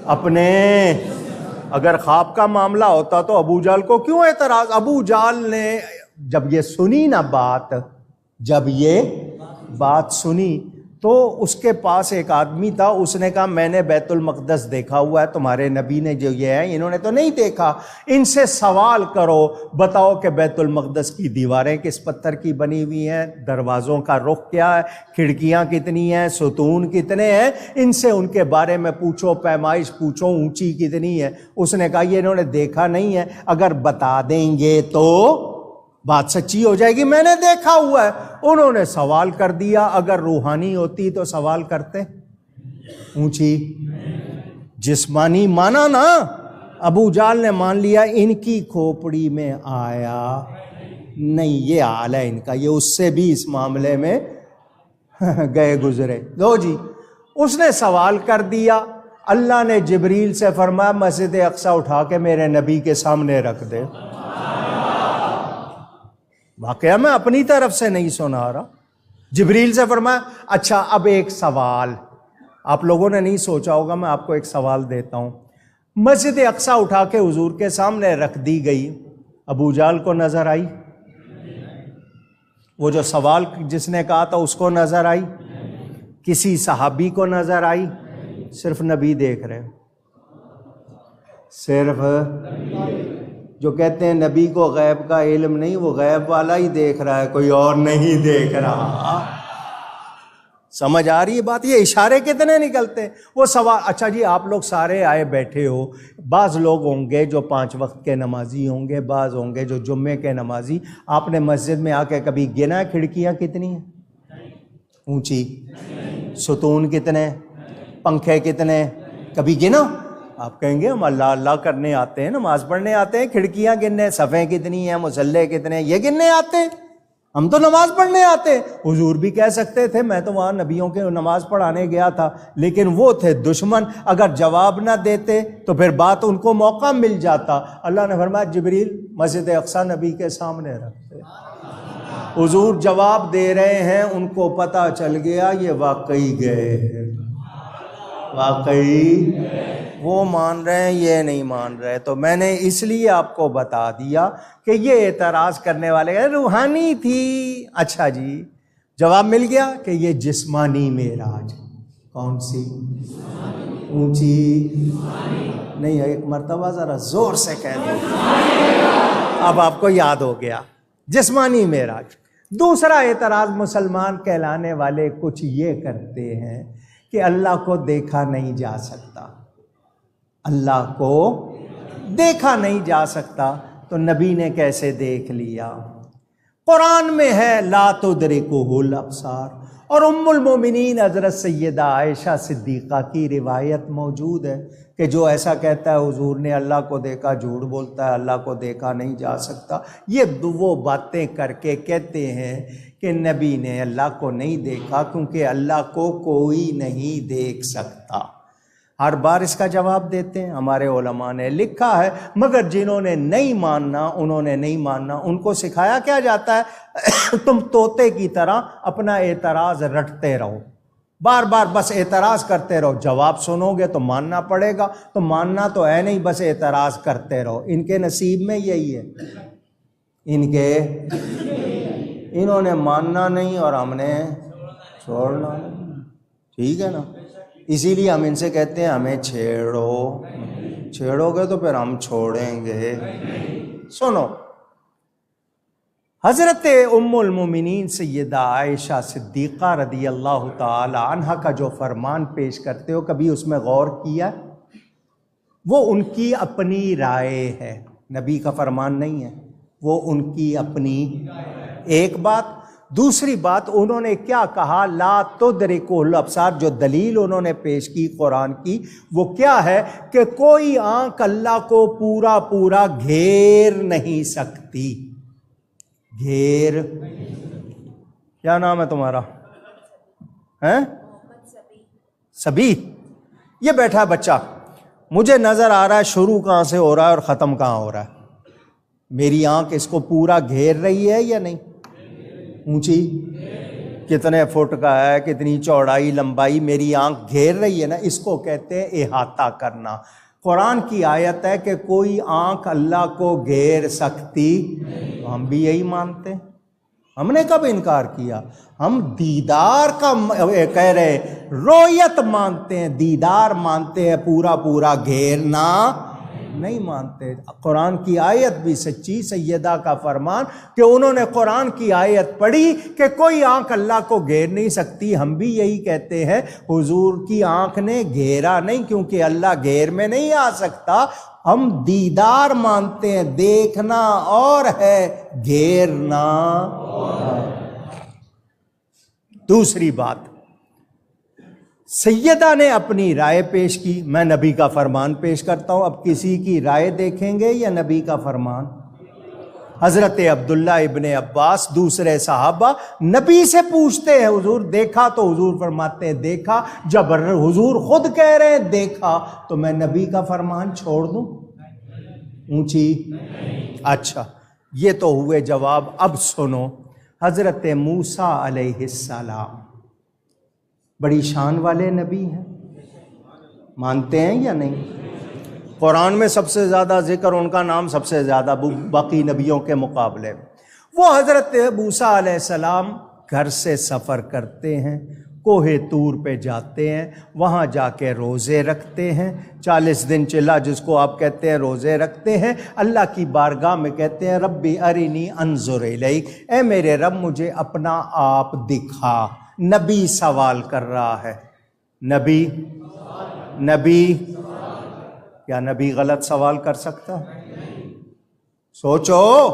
اپنے اگر خواب کا معاملہ ہوتا تو ابو جہل کو کیوں اعتراض؟ ابو جہل نے جب یہ سنی نا بات سنی تو اس کے پاس ایک آدمی تھا، اس نے کہا میں نے بیت المقدس دیکھا ہوا ہے، تمہارے نبی نے جو یہ ہے انہوں نے تو نہیں دیکھا، ان سے سوال کرو، بتاؤ کہ بیت المقدس کی دیواریں کس پتھر کی بنی ہوئی ہیں، دروازوں کا رخ کیا ہے، کھڑکیاں کتنی ہیں، ستون کتنے ہیں، ان سے ان کے بارے میں پوچھو، پیمائش پوچھو اونچی کتنی ہے۔ اس نے کہا یہ انہوں نے دیکھا نہیں ہے، اگر بتا دیں گے تو بات سچی ہو جائے گی، میں نے دیکھا ہوا ہے۔ انہوں نے سوال کر دیا، اگر روحانی ہوتی تو سوال کرتے؟ اونچی جسمانی مانا نا، ابو جہل نے مان لیا ان کی کھوپڑی میں آیا نہیں، یہ حال ہے ان کا، یہ اس سے بھی اس معاملے میں گئے گزرے۔ دو جی، اس نے سوال کر دیا، اللہ نے جبریل سے فرمایا مسجد اقصی اٹھا کے میرے نبی کے سامنے رکھ دے۔ واقعہ میں اپنی طرف سے نہیں سنا رہا، جبریل سے فرمایا۔ اچھا اب ایک سوال آپ لوگوں نے نہیں سوچا ہوگا، میں آپ کو ایک سوال دیتا ہوں۔ مسجد اقصی اٹھا کے حضور کے سامنے رکھ دی گئی، ابو جہل کو نظر آئی؟ وہ جو سوال جس نے کہا تھا اس کو نظر آئی؟ کسی صحابی کو نظر آئی؟ صرف نبی دیکھ رہے، صرف جو کہتے ہیں نبی کو غیب کا علم نہیں، وہ غیب والا ہی دیکھ رہا ہے، کوئی اور نہیں دیکھ رہا۔ سمجھ آ رہی ہے بات؟ یہ اشارے کتنے نکلتے ہیں وہ سوال۔ اچھا جی آپ لوگ سارے آئے بیٹھے ہو، بعض لوگ ہوں گے جو 5 وقت کے نمازی ہوں گے، بعض ہوں گے جو جمعے کے نمازی۔ آپ نے مسجد میں آ کے کبھی گنا کھڑکیاں کتنی ہیں اونچی، ستون کتنے، پنکھے کتنے، کبھی گنا؟ آپ کہیں گے ہم اللہ اللہ کرنے آتے ہیں، نماز پڑھنے آتے ہیں، کھڑکیاں گننے، صفیں کتنی ہیں، مصلے کتنے ہیں، یہ گننے آتے ہیں؟ ہم تو نماز پڑھنے آتے ہیں۔ حضور بھی کہہ سکتے تھے میں تو وہاں نبیوں کے نماز پڑھانے گیا تھا، لیکن وہ تھے دشمن، اگر جواب نہ دیتے تو پھر بات ان کو موقع مل جاتا۔ اللہ نے فرمایا جبریل مسجد اقصی نبی کے سامنے رکھتے۔ حضور جواب دے رہے ہیں، ان کو پتہ چل گیا یہ واقعی گئے، واقعی وہ مان رہے ہیں، یہ نہیں مان رہے۔ تو میں نے اس لیے آپ کو بتا دیا کہ یہ اعتراض کرنے والے روحانی تھی۔ اچھا جی جواب مل گیا کہ یہ جسمانی معراج۔ کون سی؟ اونچی نہیں، ایک مرتبہ ذرا زور سے کہہ دو، اب آپ کو یاد ہو گیا، جسمانی معراج۔ دوسرا اعتراض مسلمان کہلانے والے کچھ یہ کرتے ہیں کہ اللہ کو دیکھا نہیں جا سکتا، اللہ کو دیکھا نہیں جا سکتا تو نبی نے کیسے دیکھ لیا؟ قرآن میں ہے لا تدرکہ الابصار، اور ام المومنین حضرت سیدہ عائشہ صدیقہ کی روایت موجود ہے کہ جو ایسا کہتا ہے حضور نے اللہ کو دیکھا جھوٹ بولتا ہے، اللہ کو دیکھا نہیں جا سکتا۔ یہ وہ باتیں کر کے کہتے ہیں کہ نبی نے اللہ کو نہیں دیکھا کیونکہ اللہ کو کوئی نہیں دیکھ سکتا۔ ہر بار اس کا جواب دیتے ہیں، ہمارے علماء نے لکھا ہے، مگر جنہوں نے نہیں ماننا انہوں نے نہیں ماننا، ان کو سکھایا کیا جاتا ہے تم طوطے کی طرح اپنا اعتراض رٹتے رہو، بار بار بس اعتراض کرتے رہو، جواب سنو گے تو ماننا پڑے گا، تو ماننا تو ہے نہیں، بس اعتراض کرتے رہو۔ ان کے نصیب میں یہی ہے، انہوں نے ماننا نہیں اور ہم نے چھوڑنا نہیں، ٹھیک ہے نا؟ اسی لیے ہم ان سے کہتے ہیں ہمیں چھیڑو گے تو پھر ہم چھوڑیں گے۔ سنو، حضرت ام المومنین سیدہ عائشہ صدیقہ رضی اللہ تعالی عنہ کا جو فرمان پیش کرتے ہو، کبھی اس میں غور کیا؟ وہ ان کی اپنی رائے ہے، نبی کا فرمان نہیں ہے، وہ ان کی اپنی ایک بات۔ دوسری بات انہوں نے کیا کہا؟ لا تدرکہ الابصار، جو دلیل انہوں نے پیش کی قرآن کی وہ کیا ہے کہ کوئی آنکھ اللہ کو پورا پورا گھیر نہیں سکتی۔ گھیر، کیا نام ہے تمہارا؟ سبی، یہ بیٹھا بچہ، مجھے نظر آ رہا ہے شروع کہاں سے ہو رہا ہے اور ختم کہاں ہو رہا ہے۔ میری آنکھ اس کو پورا گھیر رہی ہے یا نہیں؟ اونچی کتنے فٹ کا ہے، کتنی چوڑائی لمبائی، میری آنکھ گھیر رہی ہے نا، اس کو کہتے ہیں احاطہ کرنا۔ قرآن کی آیت ہے کہ کوئی آنکھ اللہ کو گھیر سکتی، تو ہم بھی یہی مانتے ہیں۔ ہم نے کب انکار کیا؟ ہم دیدار کا کہہ رہے، رویت مانتے ہیں، دیدار مانتے ہیں، پورا پورا گھیرنا نہیں مانتے۔ قرآن کی آیت بھی سچی، سیدہ کا فرمان کہ انہوں نے قرآن کی آیت پڑھی کہ کوئی آنکھ اللہ کو گھیر نہیں سکتی، ہم بھی یہی کہتے ہیں حضور کی آنکھ نے گھیرا نہیں، کیونکہ اللہ گھیر میں نہیں آ سکتا۔ ہم دیدار مانتے ہیں، دیکھنا اور ہے، گھیرنا۔ دوسری بات، سیدہ نے اپنی رائے پیش کی، میں نبی کا فرمان پیش کرتا ہوں۔ اب کسی کی رائے دیکھیں گے یا نبی کا فرمان؟ حضرت عبداللہ ابن عباس دوسرے صحابہ نبی سے پوچھتے ہیں حضور دیکھا؟ تو حضور فرماتے ہیں دیکھا۔ جب حضور خود کہہ رہے ہیں دیکھا تو میں نبی کا فرمان چھوڑ دوں؟ اونچی، اچھا، یہ تو ہوئے جواب۔ اب سنو، حضرت موسیٰ علیہ السلام بڑی شان والے نبی ہیں، مانتے ہیں یا نہیں؟ قرآن میں سب سے زیادہ ذکر ان کا نام سب سے زیادہ باقی نبیوں کے مقابلے میں۔ وہ حضرت موسیٰ علیہ السلام گھر سے سفر کرتے ہیں، کوہ طور پہ جاتے ہیں، وہاں جا کے روزے رکھتے ہیں، 40 دن چلا جس کو آپ کہتے ہیں روزے رکھتے ہیں، اللہ کی بارگاہ میں کہتے ہیں ربی ارنی انظر الیک، اے میرے رب مجھے اپنا آپ دکھا۔ نبی سوال کر رہا ہے، نبی کیا نبی غلط سوال کر سکتا؟ سوچو،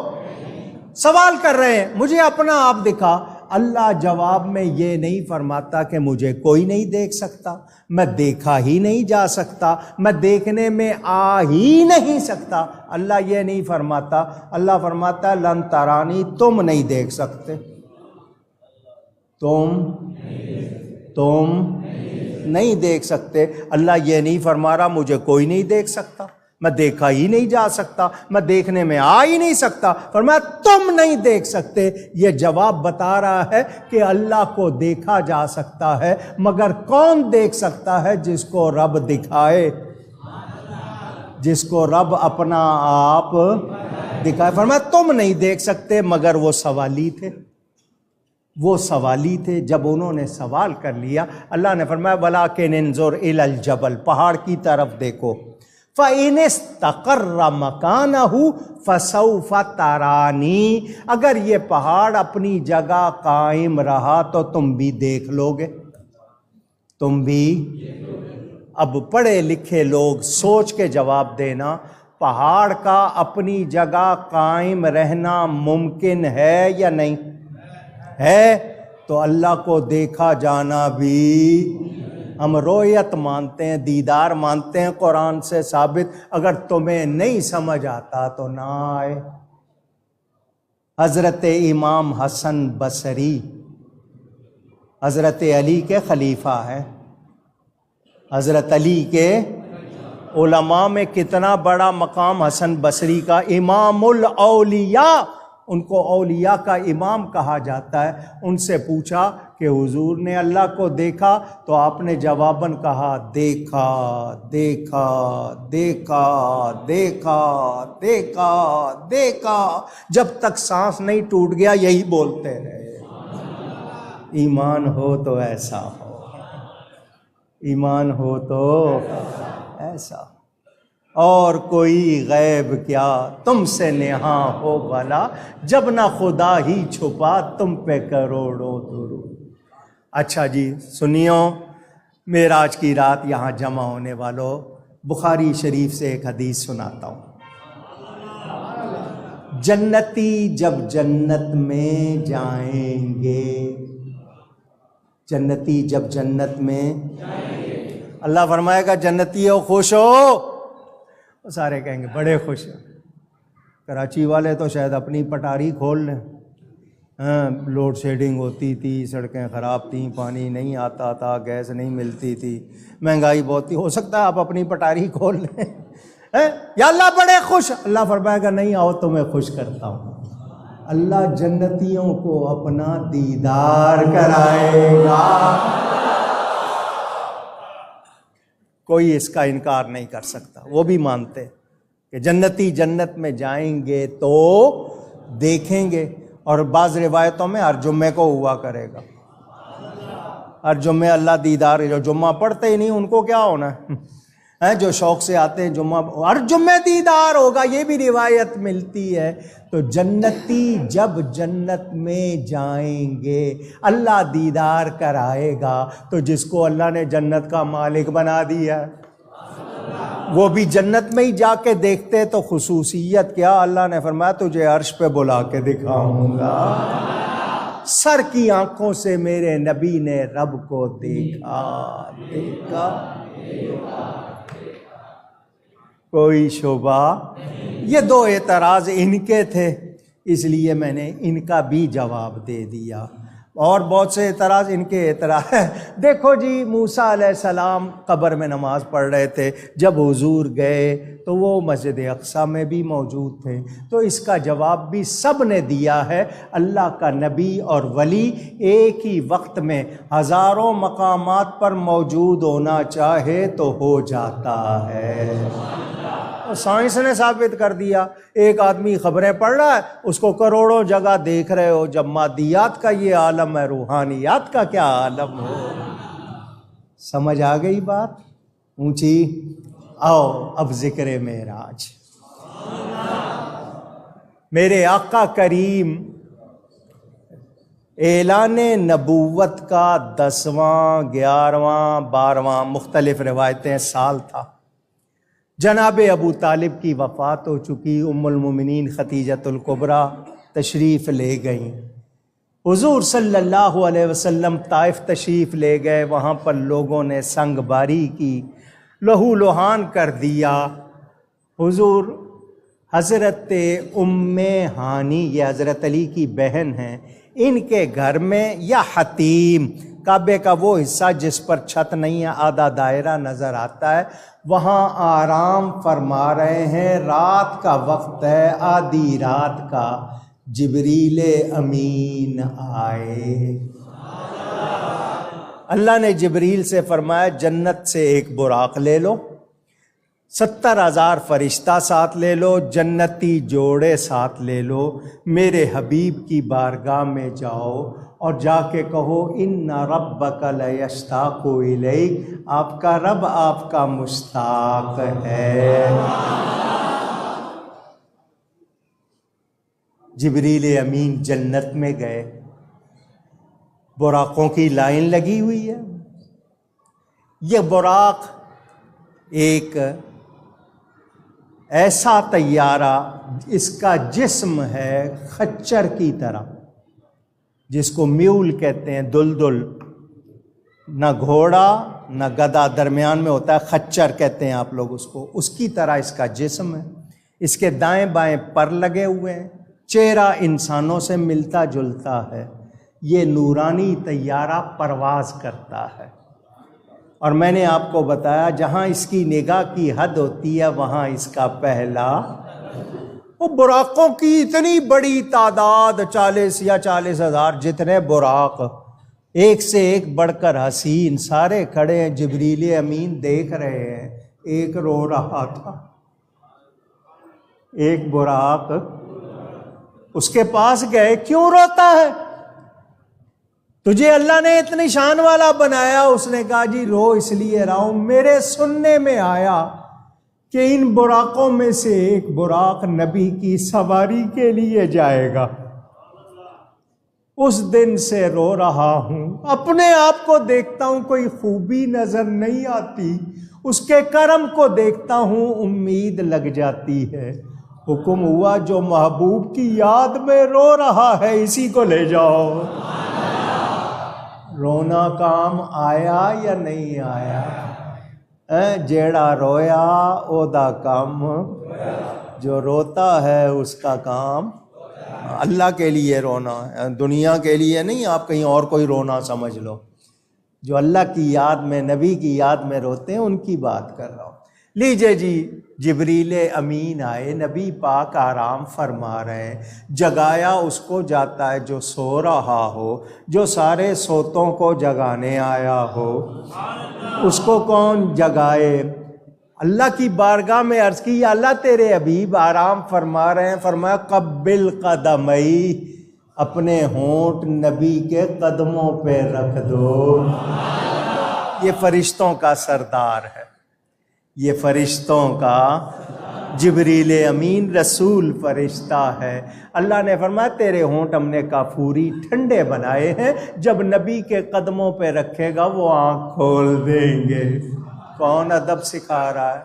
سوال کر رہے ہیں مجھے اپنا آپ دکھا۔ اللہ جواب میں یہ نہیں فرماتا کہ مجھے کوئی نہیں دیکھ سکتا، میں دیکھا ہی نہیں جا سکتا، میں دیکھنے میں آ ہی نہیں سکتا۔ اللہ یہ نہیں فرماتا، اللہ فرماتا لن ترانی، تم نہیں دیکھ سکتے، تم نہیں دیکھ سکتے۔ اللہ یہ نہیں فرما رہا مجھے کوئی نہیں دیکھ سکتا، میں دیکھا ہی نہیں جا سکتا، میں دیکھنے میں آ ہی نہیں سکتا، فرمایا تم نہیں دیکھ سکتے۔ یہ جواب بتا رہا ہے کہ اللہ کو دیکھا جا سکتا ہے، مگر کون دیکھ سکتا ہے؟ جس کو رب دکھائے، جس کو رب اپنا آپ دکھائے۔ فرمایا تم نہیں دیکھ سکتے، مگر وہ سوالی تھے، وہ سوالی تھے۔ جب انہوں نے سوال کر لیا، اللہ نے فرمایا وَلَٰكِنِ انظُرْ إِلَى الْجَبَلِ، پہاڑ کی طرف دیکھو، فَإِنِ اسْتَقَرَّ مَكَانَهُ فَسَوْفَ تَرَانِي، اگر یہ پہاڑ اپنی جگہ قائم رہا تو تم بھی دیکھ لو گے، تم بھی۔ اب پڑھے لکھے لوگ سوچ کے جواب دینا، پہاڑ کا اپنی جگہ قائم رہنا ممکن ہے یا نہیں ہے؟ تو اللہ کو دیکھا جانا بھی ہم رویت مانتے ہیں، دیدار مانتے ہیں، قرآن سے ثابت۔ اگر تمہیں نہیں سمجھ آتا تو نہ آئے۔ حضرت امام حسن بصری حضرت علی کے خلیفہ ہیں، حضرت علی کے علماء میں کتنا بڑا مقام حسن بصری کا، امام الاولیاء، ان کو اولیاء کا امام کہا جاتا ہے۔ ان سے پوچھا کہ حضور نے اللہ کو دیکھا؟ تو آپ نے جواباً کہا دیکھا دیکھا دیکھا دیکھا دیکھا دیکھا، جب تک سانس نہیں ٹوٹ گیا یہی بولتے رہے۔ ایمان ہو تو ایسا ہو، ایمان ہو تو ایسا، اور کوئی غیب کیا تم سے نہاں ہو بھلا، جب نہ خدا ہی چھپا تم پہ کروڑوں درود۔ اچھا جی سنیو، معراج کی رات یہاں جمع ہونے والوں، بخاری شریف سے ایک حدیث سناتا ہوں۔ جنتی جب جنت میں جائیں گے، جنتی جب جنت میں اللہ فرمائے گا جنتی ہو خوش ہو، سارے کہیں گے بڑے خوش ہیں۔ کراچی والے تو شاید اپنی پٹاری کھول لیں، لوڈ شیڈنگ ہوتی تھی، سڑکیں خراب تھیں، پانی نہیں آتا تھا، گیس نہیں ملتی تھی، مہنگائی بہت تھی، ہو سکتا ہے آپ اپنی پٹاری کھول لیں۔ یا اللہ بڑے خوش، اللہ فرمائے گا نہیں آؤ تمہیں خوش کرتا ہوں۔ اللہ جنتیوں کو اپنا دیدار کرائے گا، کوئی اس کا انکار نہیں کر سکتا۔ وہ بھی مانتے کہ جنتی جنت میں جائیں گے تو دیکھیں گے، اور بعض روایتوں میں ہر جمعے کو ہوا کرے گا، ہر جمعے اللہ دیدار، جو جمعہ پڑھتے ہی نہیں ان کو کیا ہونا ہے، جو شوق سے آتے ہیں جمعہ، ہر جمعے دیدار ہوگا، یہ بھی روایت ملتی ہے۔ تو جنتی جب جنت میں جائیں گے اللہ دیدار کرائے گا، تو جس کو اللہ نے جنت کا مالک بنا دیا وہ بھی جنت میں ہی جا کے دیکھتے تو خصوصیت کیا، اللہ نے فرمایا تجھے عرش پہ بلا کے دکھاؤں گا، سر کی آنکھوں سے میرے نبی نے رب کو دیکھا دیکھا، کوئی شبہ۔ یہ دو اعتراض ان کے تھے، اس لیے میں نے ان کا بھی جواب دے دیا، اور بہت سے اعتراض ان کے اعتراض ہیں۔ دیکھو جی موسیٰ علیہ السلام قبر میں نماز پڑھ رہے تھے، جب حضور گئے تو وہ مسجد اقصیٰ میں بھی موجود تھے، تو اس کا جواب بھی سب نے دیا ہے۔ اللہ کا نبی اور ولی ایک ہی وقت میں ہزاروں مقامات پر موجود ہونا چاہے تو ہو جاتا ہے، سائنس نے ثابت کر دیا۔ ایک آدمی خبریں پڑھ رہا ہے، اس کو کروڑوں جگہ دیکھ رہے ہو۔ جب مادیات کا یہ عالم ہے، روحانیات کا کیا عالم ہو۔ سمجھ آ گئی بات اونچی؟ آؤ اب ذکر معراج۔ میرے آقا کریم اعلان نبوت کا 10واں 11واں 12واں مختلف روایتیں سال تھا۔ جناب ابو طالب کی وفات ہو چکی، ام المومنین خدیجۃ الکبریٰ تشریف لے گئیں۔ حضور صلی اللہ علیہ وسلم طائف تشریف لے گئے، وہاں پر لوگوں نے سنگ باری کی، لہو لہان کر دیا۔ حضور حضرت ام ہانی، یہ حضرت علی کی بہن ہیں، ان کے گھر میں، یا حتیم، کعبے کا وہ حصہ جس پر چھت نہیں ہے، آدھا دائرہ نظر آتا ہے، وہاں آرام فرما رہے ہیں۔ رات کا وقت ہے، آدھی رات کا، جبریل امین آئے۔ اللہ نے جبریل سے فرمایا جنت سے ایک براق لے لو، 70,000 فرشتہ ساتھ لے لو، جنتی جوڑے ساتھ لے لو، میرے حبیب کی بارگاہ میں جاؤ اور جا کے کہو ان ربک لیشتاق الیک، آپ کا رب آپ کا مشتاق ہے۔ جبریل امین جنت میں گئے، براقوں کی لائن لگی ہوئی ہے۔ یہ براق ایک ایسا طیارہ، اس کا جسم ہے خچر کی طرح، جس کو میول کہتے ہیں، دلدل، نہ گھوڑا نہ گدھا، درمیان میں ہوتا ہے، خچر کہتے ہیں آپ لوگ اس کو، اس کی طرح اس کا جسم ہے، اس کے دائیں بائیں پر لگے ہوئے ہیں، چہرہ انسانوں سے ملتا جلتا ہے، یہ نورانی طیارہ پرواز کرتا ہے۔ اور میں نے آپ کو بتایا جہاں اس کی نگاہ کی حد ہوتی ہے وہاں اس کا پہلا، وہ براقوں کی اتنی بڑی تعداد، 40,000 جتنے براق، ایک سے ایک بڑھ کر حسین، سارے کھڑے ہیں، جبریل امین دیکھ رہے ہیں۔ ایک رو رہا تھا، ایک براق اس کے پاس گئے، کیوں روتا ہے؟ تجھے اللہ نے اتنی شان والا بنایا۔ اس نے کہا جی رو اس لیے رہا ہوں، میرے سننے میں آیا کہ ان براقوں میں سے ایک براق نبی کی سواری کے لیے جائے گا، اس دن سے رو رہا ہوں۔ اپنے آپ کو دیکھتا ہوں، کوئی خوبی نظر نہیں آتی، اس کے کرم کو دیکھتا ہوں، امید لگ جاتی ہے۔ حکم ہوا جو محبوب کی یاد میں رو رہا ہے اسی کو لے جاؤ۔ رونا کام آیا یا نہیں آیا؟ جیڑا رویا او دا کام، جو روتا ہے اس کا کام اللہ کے لیے رونا ہے، دنیا کے لیے نہیں، آپ کہیں اور کوئی رونا سمجھ لو۔ جو اللہ کی یاد میں، نبی کی یاد میں روتے ہیں ان کی بات کر رہا ہوں۔ لیجئے جی، جبریل امین آئے، نبی پاک آرام فرما رہے ہیں، جگایا اس کو جاتا ہے جو سو رہا ہو، جو سارے سوتوں کو جگانے آیا ہو، اس کو کون جگائے؟ اللہ کی بارگاہ میں عرض کی، یا اللہ تیرے حبیب آرام فرما رہے ہیں، فرمایا قبل قدمی، اپنے ہونٹ نبی کے قدموں پہ رکھ دو۔ یہ فرشتوں کا سردار ہے، یہ فرشتوں کا، جبریل امین رسول فرشتہ ہے۔ اللہ نے فرمایا تیرے ہونٹ ہم نے کافوری ٹھنڈے بنائے ہیں، جب نبی کے قدموں پہ رکھے گا وہ آنکھ کھول دیں گے۔ کون ادب سکھا رہا ہے؟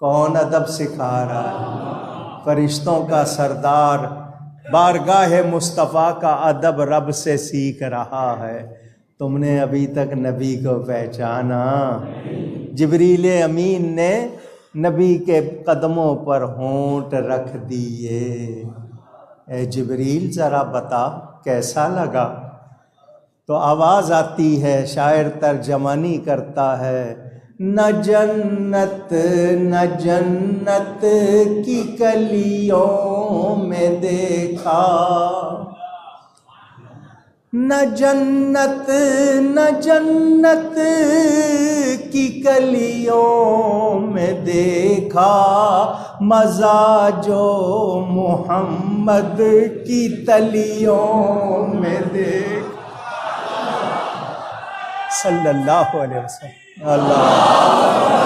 کون ادب سکھا رہا ہے؟ فرشتوں کا سردار بارگاہ مصطفیٰ کا ادب رب سے سیکھ رہا ہے۔ تم نے ابھی تک نبی کو پہچانا؟ جبریل امین نے نبی کے قدموں پر ہونٹ رکھ دیے۔ اے جبریل ذرا بتا کیسا لگا؟ تو آواز آتی ہے، شاعر ترجمانی کرتا ہے، نہ جنت نہ جنت کی کلیوں میں دیکھا، نہ جنت نہ جنت کی کلیوں میں دیکھا، مزہ جو محمد کی تلیوں میں دیکھا۔ صلی اللہ علیہ وسلم۔ اللہ